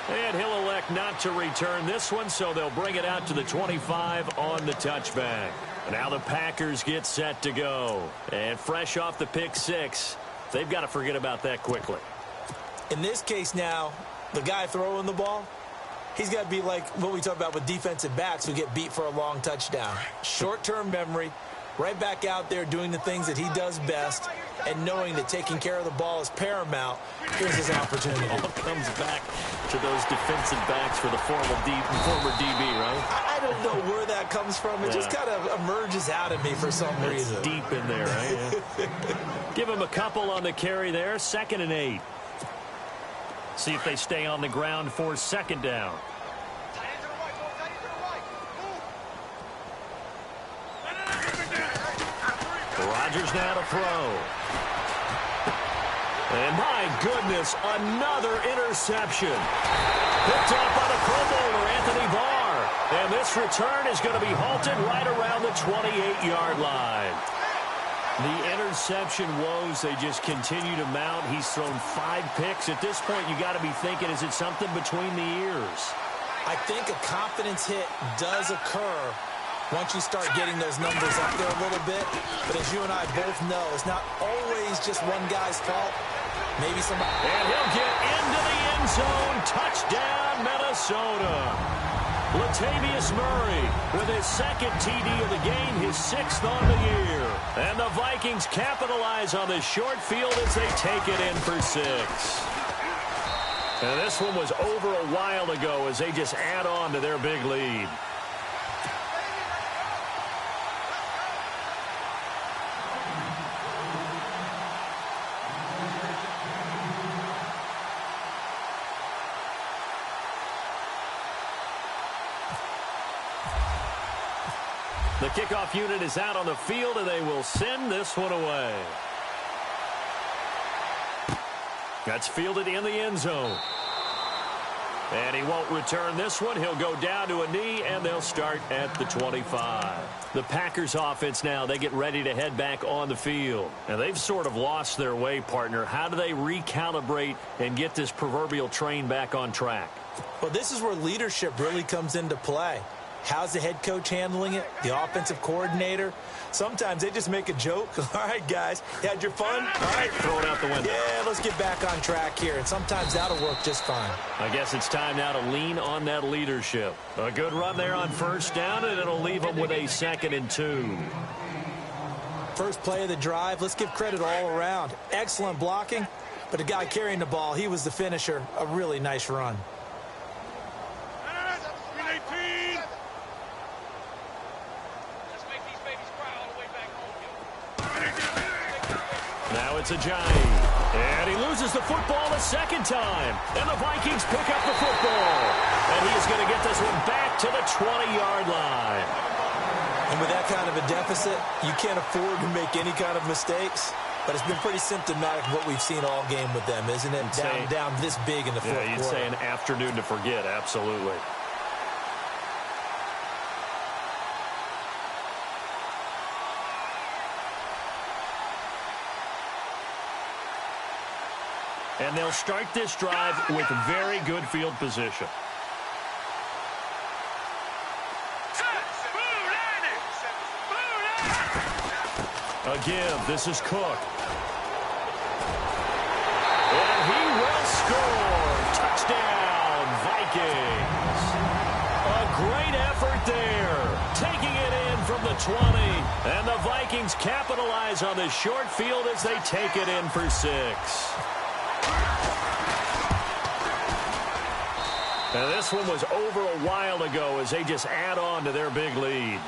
S2: And he'll elect not to return this one, so they'll bring it out to the 25 on the touchback. Now the Packers get set to go. And fresh off the pick six, they've got to forget about that quickly.
S3: In this case now, the guy throwing the ball, he's got to be like what we talk about with defensive backs who get beat for a long touchdown. Short-term memory, right back out there doing the things that he does best, and knowing that taking care of the ball is paramount. Here's his opportunity.
S2: All comes back to those defensive backs for the former DB, right?
S3: I don't know where that comes from. It just kind of emerges out of me for some reason.
S2: It's deep in there, right? Yeah. Give him a couple on the carry there. 2nd and 8. See if they stay on the ground for second down. Rodgers now to throw. And my goodness, another interception. Picked off by the Pro Bowler, Anthony Barr. And this return is going to be halted right around the 28-yard line. The interception woes, they just continue to mount. He's thrown 5 picks. At this point, you got to be thinking, is it something between the ears?
S3: I think a confidence hit does occur once you start getting those numbers up there a little bit. But as you and I both know, it's not always just one guy's fault. Maybe somebody.
S2: And he'll get into the end zone. Touchdown, Minnesota. Latavius Murray with his 2nd TD of the game, his 6th on the year. And the Vikings capitalize on the short field as they take it in for 6. And this one was over a while ago as they just add on to their big lead. The kickoff unit is out on the field, and they will send this one away. That's fielded in the end zone. And he won't return this one. He'll go down to a knee, and they'll start at the 25. The Packers offense now, they get ready to head back on the field. And they've sort of lost their way, partner. How do they recalibrate and get this proverbial train back on track?
S3: Well, this is where leadership really comes into play. How's the head coach handling it? The offensive coordinator? Sometimes they just make a joke. All right, guys, you had your fun? All right,
S2: throw it out the window.
S3: Yeah, let's get back on track here. And sometimes that'll work just fine.
S2: I guess it's time now to lean on that leadership. A good run there on first down, and it'll leave them with a 2nd and 2.
S3: First play of the drive, let's give credit all around. Excellent blocking, but the guy carrying the ball, he was the finisher. A really nice run.
S2: Now it's Ajayi. And he loses the football a second time. And the Vikings pick up the football. And he's going to get this one back to the 20-yard line.
S3: And with that kind of a deficit, you can't afford to make any kind of mistakes. But it's been pretty symptomatic of what we've seen all game with them, isn't it? Down this big in the fourth quarter.
S2: You'd say an afternoon to forget, absolutely. And they'll start this drive with very good field position. A give. This is Cook. And he will score. Touchdown, Vikings. A great effort there. Taking it in from the 20. And the Vikings capitalize on this short field as they take it in for 6. Now this one was over a while ago as they just add on to their big lead.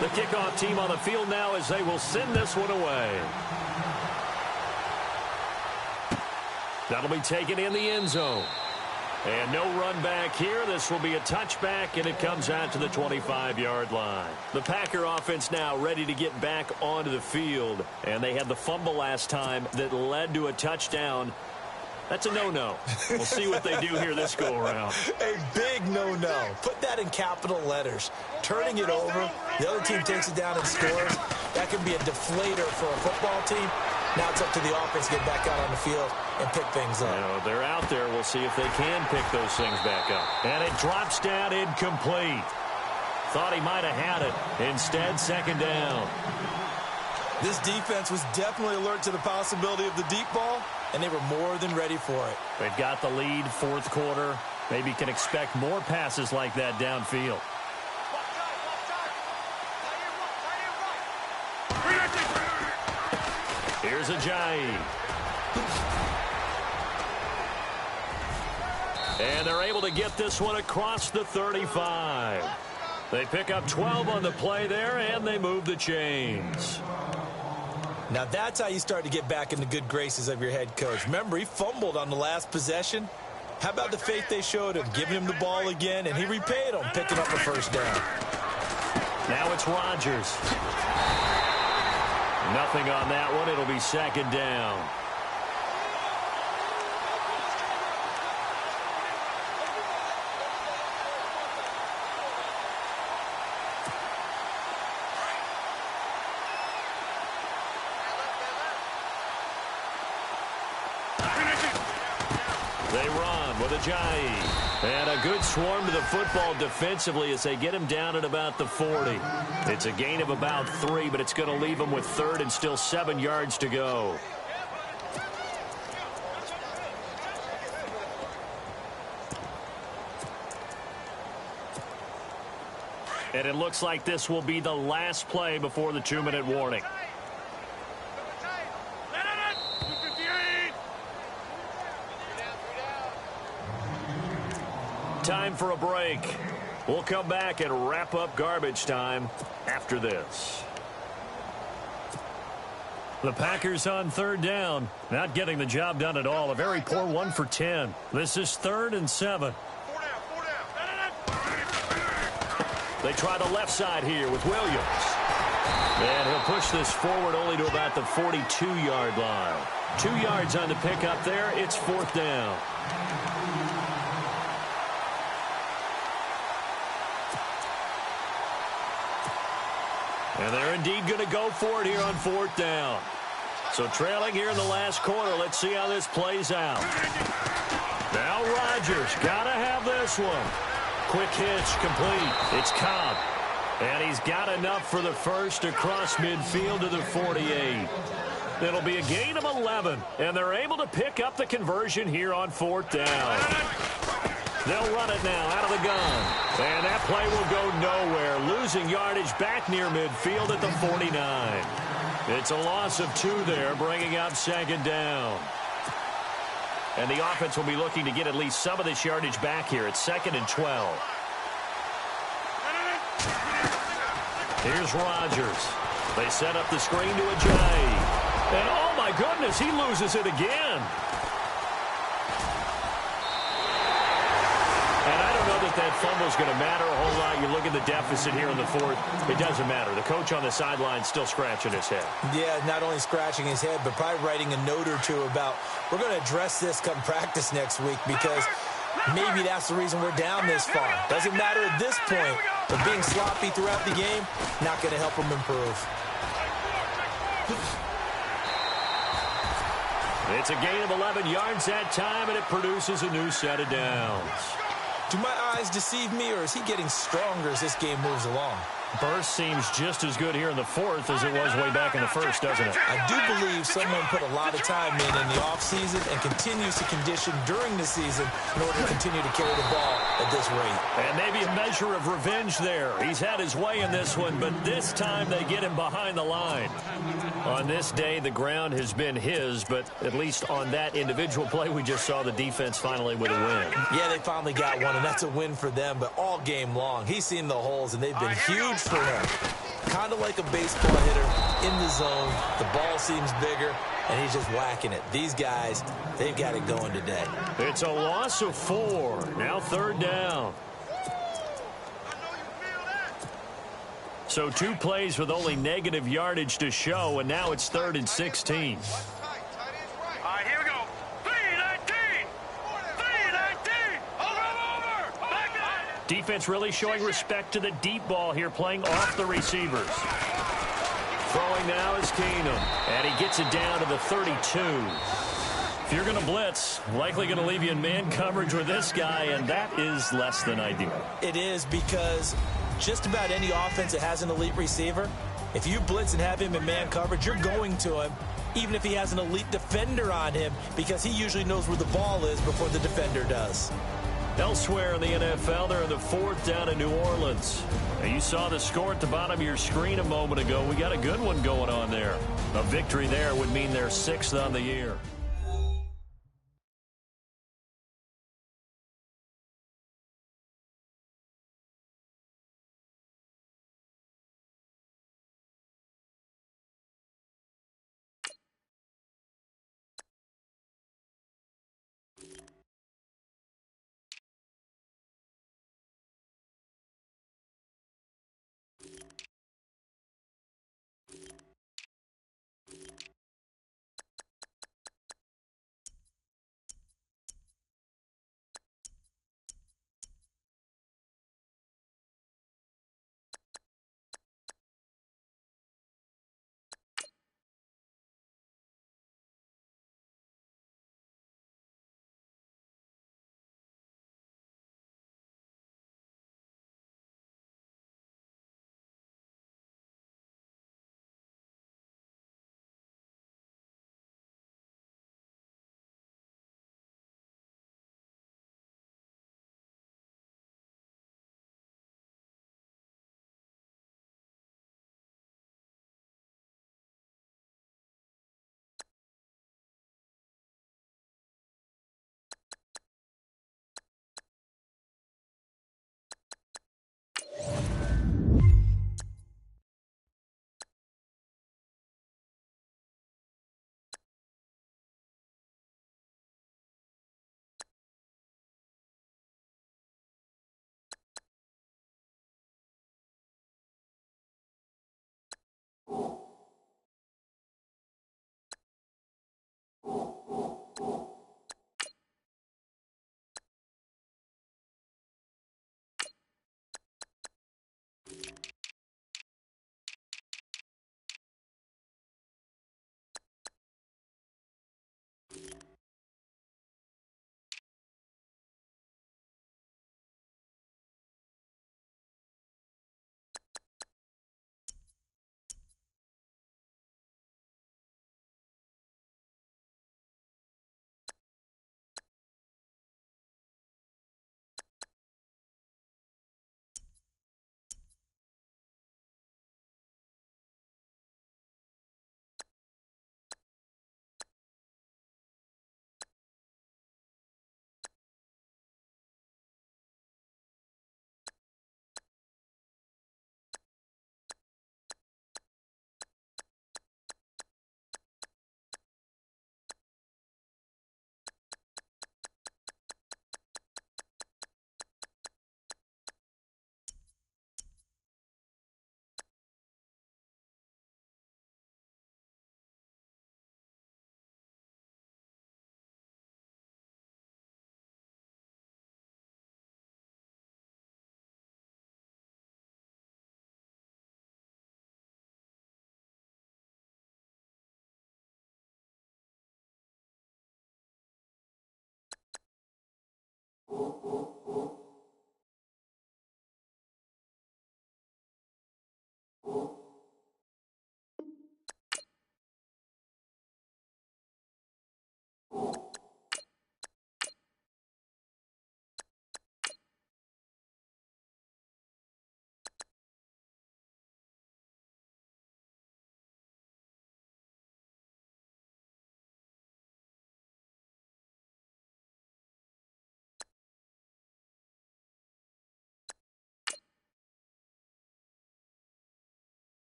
S2: The kickoff team on the field now as they will send this one away. That'll be taken in the end zone. And no run back here. This will be a touchback, and it comes out to the 25-yard line. The Packer offense now ready to get back onto the field. And they had the fumble last time that led to a touchdown. That's a no-no. We'll see what they do here this go-around.
S3: A big no-no. Put that in capital letters. Turning it over, the other team takes it down and scores. That can be a deflator for a football team. Now it's up to the offense to get back out on the field and pick things up.
S2: They're out there. We'll see if they can pick those things back up. And it drops down incomplete. Thought he might have had it. Instead, second down.
S3: This defense was definitely alert to the possibility of the deep ball, and they were more than ready for it.
S2: They've got the lead, fourth quarter. Maybe can expect more passes like that downfield. Here's Ajayi. And they're able to get this one across the 35. They pick up 12 on the play there, and they move the chains.
S3: Now that's how you start to get back in the good graces of your head coach. Remember, he fumbled on the last possession. How about the faith they showed him, giving him the ball again, and he repaid them, picking up a first down.
S2: Now it's Rodgers. Nothing on that one. It'll be second down. They run with Ajayi. And a good swarm to the football defensively as they get him down at about the 40. It's a gain of about 3, but it's going to leave him with third and still 7 yards to go. And it looks like this will be the last play before the 2-minute warning. Time for a break. We'll come back and wrap up garbage time after this. The Packers on third down. Not getting the job done at all. A very poor 1 for 10. This is 3rd and 7. They try the left side here with Williams. And he'll push this forward only to about the 42-yard line. 2 yards on the pickup there. It's 4th down. And they're indeed going to go for it here on 4th down. So trailing here in the last quarter. Let's see how this plays out. Now Rodgers got to have this one. Quick hitch complete. It's Cobb. And he's got enough for the first across midfield to the 48. It'll be a gain of 11. And they're able to pick up the conversion here on 4th down. They'll run it now out of the gun. And that play will go nowhere. Losing yardage back near midfield at the 49. It's a loss of 2 there, bringing up second down. And the offense will be looking to get at least some of this yardage back here at 2nd and 12. Here's Rodgers. They set up the screen to Ajayi. And oh my goodness, he loses it again. And I don't know that fumble's going to matter a whole lot. You look at the deficit here in the 4th. It doesn't matter. The coach on the sideline still scratching his head.
S3: Yeah, not only scratching his head, but probably writing a note or two about, we're going to address this come practice next week because maybe that's the reason we're down this far. Doesn't matter at this point, but being sloppy throughout the game, not going to help him improve.
S2: It's a gain of 11 yards that time, and it produces a new set of downs.
S3: Do my eyes deceive me, or is he getting stronger as this game moves along?
S2: Burst seems just as good here in the 4th as it was way back in the 1st, doesn't it?
S3: I do believe someone put a lot of time in the offseason and continues to condition during the season in order to continue to carry the ball at this rate.
S2: And maybe a measure of revenge there. He's had his way in this one, but this time they get him behind the line. On this day, the ground has been his, but at least on that individual play, we just saw the defense finally with a win.
S3: Yeah, they finally got one, and that's a win for them, but all game long, he's seen the holes, and they've been huge for him. Kind of like a baseball hitter in the zone. The ball seems bigger, and he's just whacking it. These guys, they've got it going today.
S2: It's a loss of 4. Now 3rd down. So 2 plays with only negative yardage to show, and now it's 3rd and 16.
S4: All right, here we go. 3-19. 3-19. Over. Back up.
S2: Defense really showing respect to the deep ball here, playing off the receivers. Throwing now is Keenum, and he gets it down to the 32. If you're going to blitz, likely going to leave you in man coverage with this guy, and that is less than ideal.
S3: It is, because just about any offense that has an elite receiver, if you blitz and have him in man coverage, you're going to him, even if he has an elite defender on him, because he usually knows where the ball is before the defender does.
S2: Elsewhere in the NFL, they're in the 4th down in New Orleans. Now, you saw the score at the bottom of your screen a moment ago. We got a good one going on there. A victory there would mean they're 6th on the year.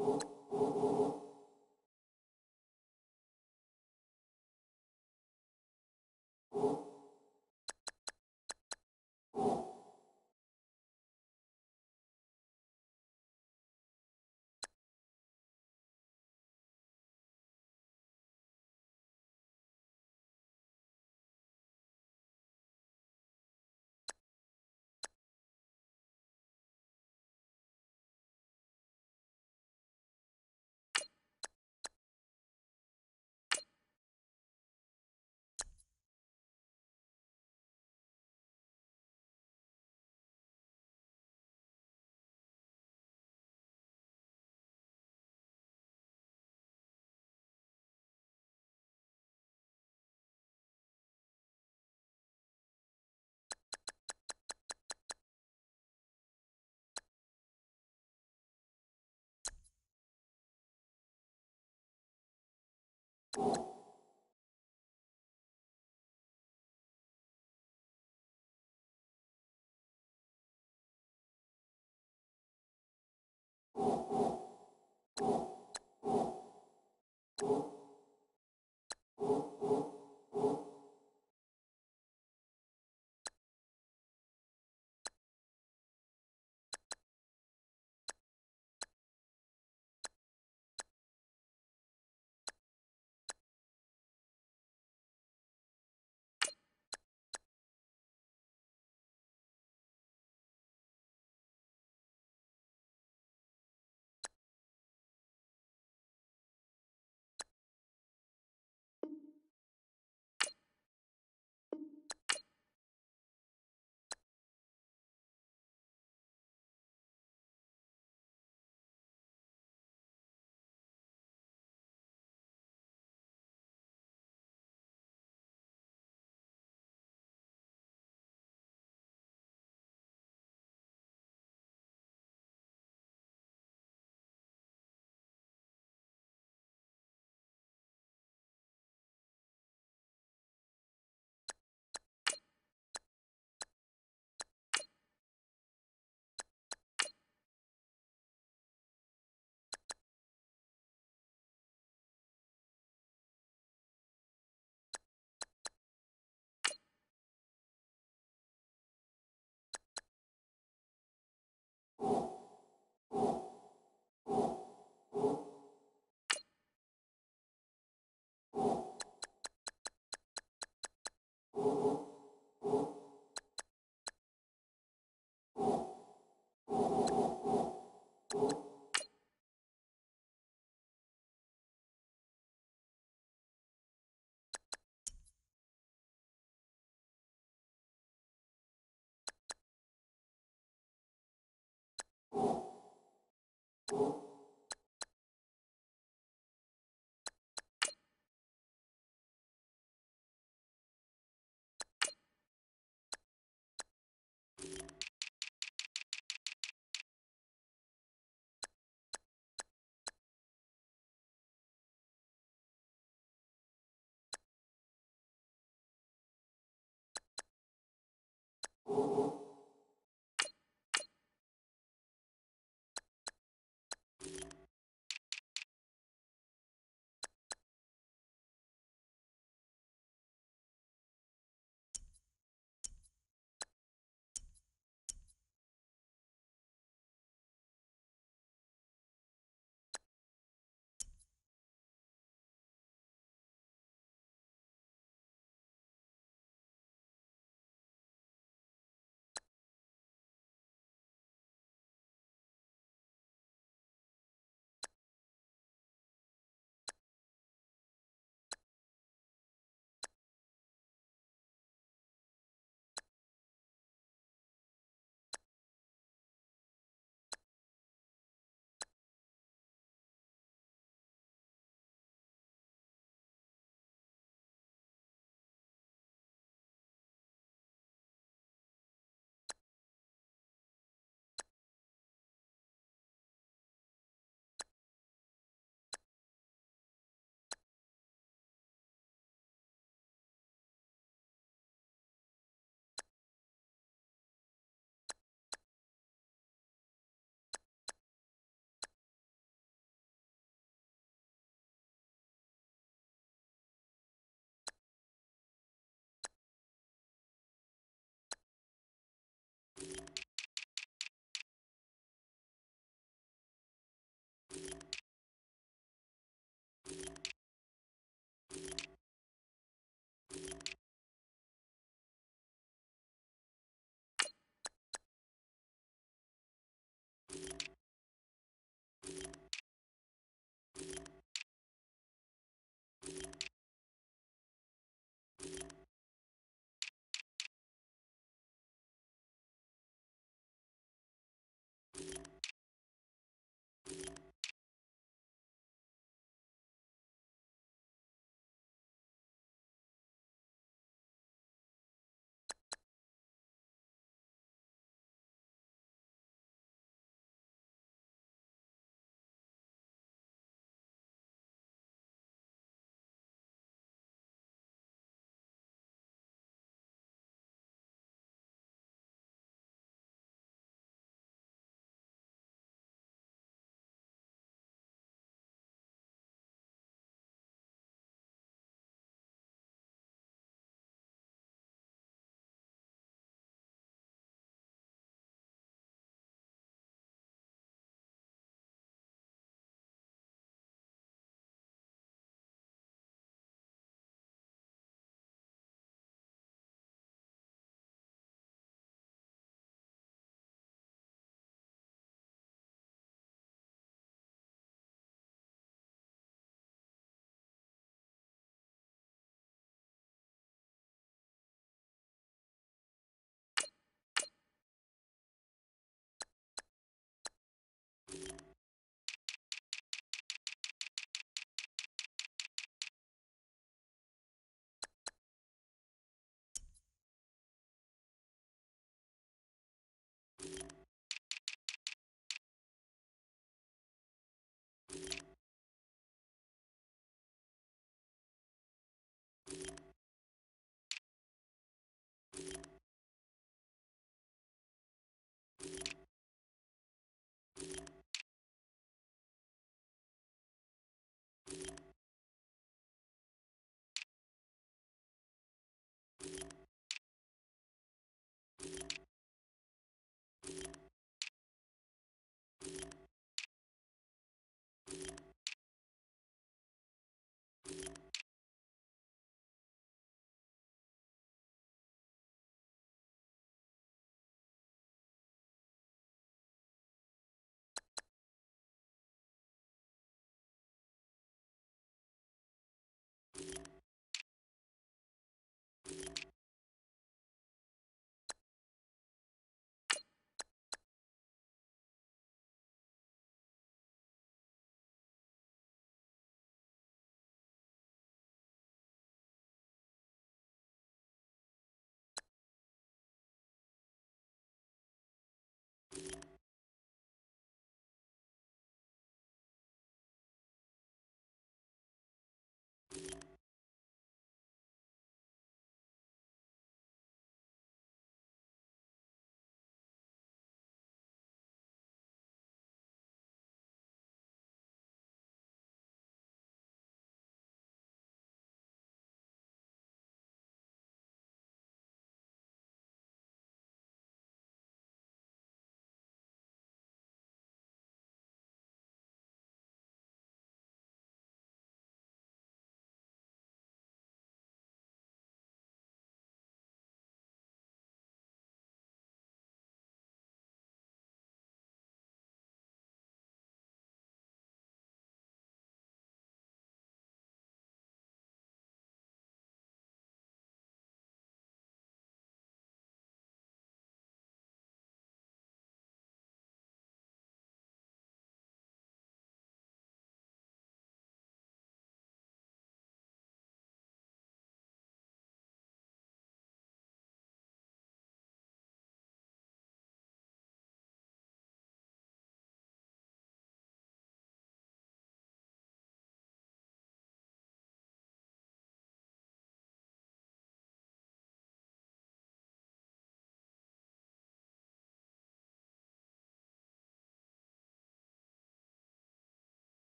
S5: you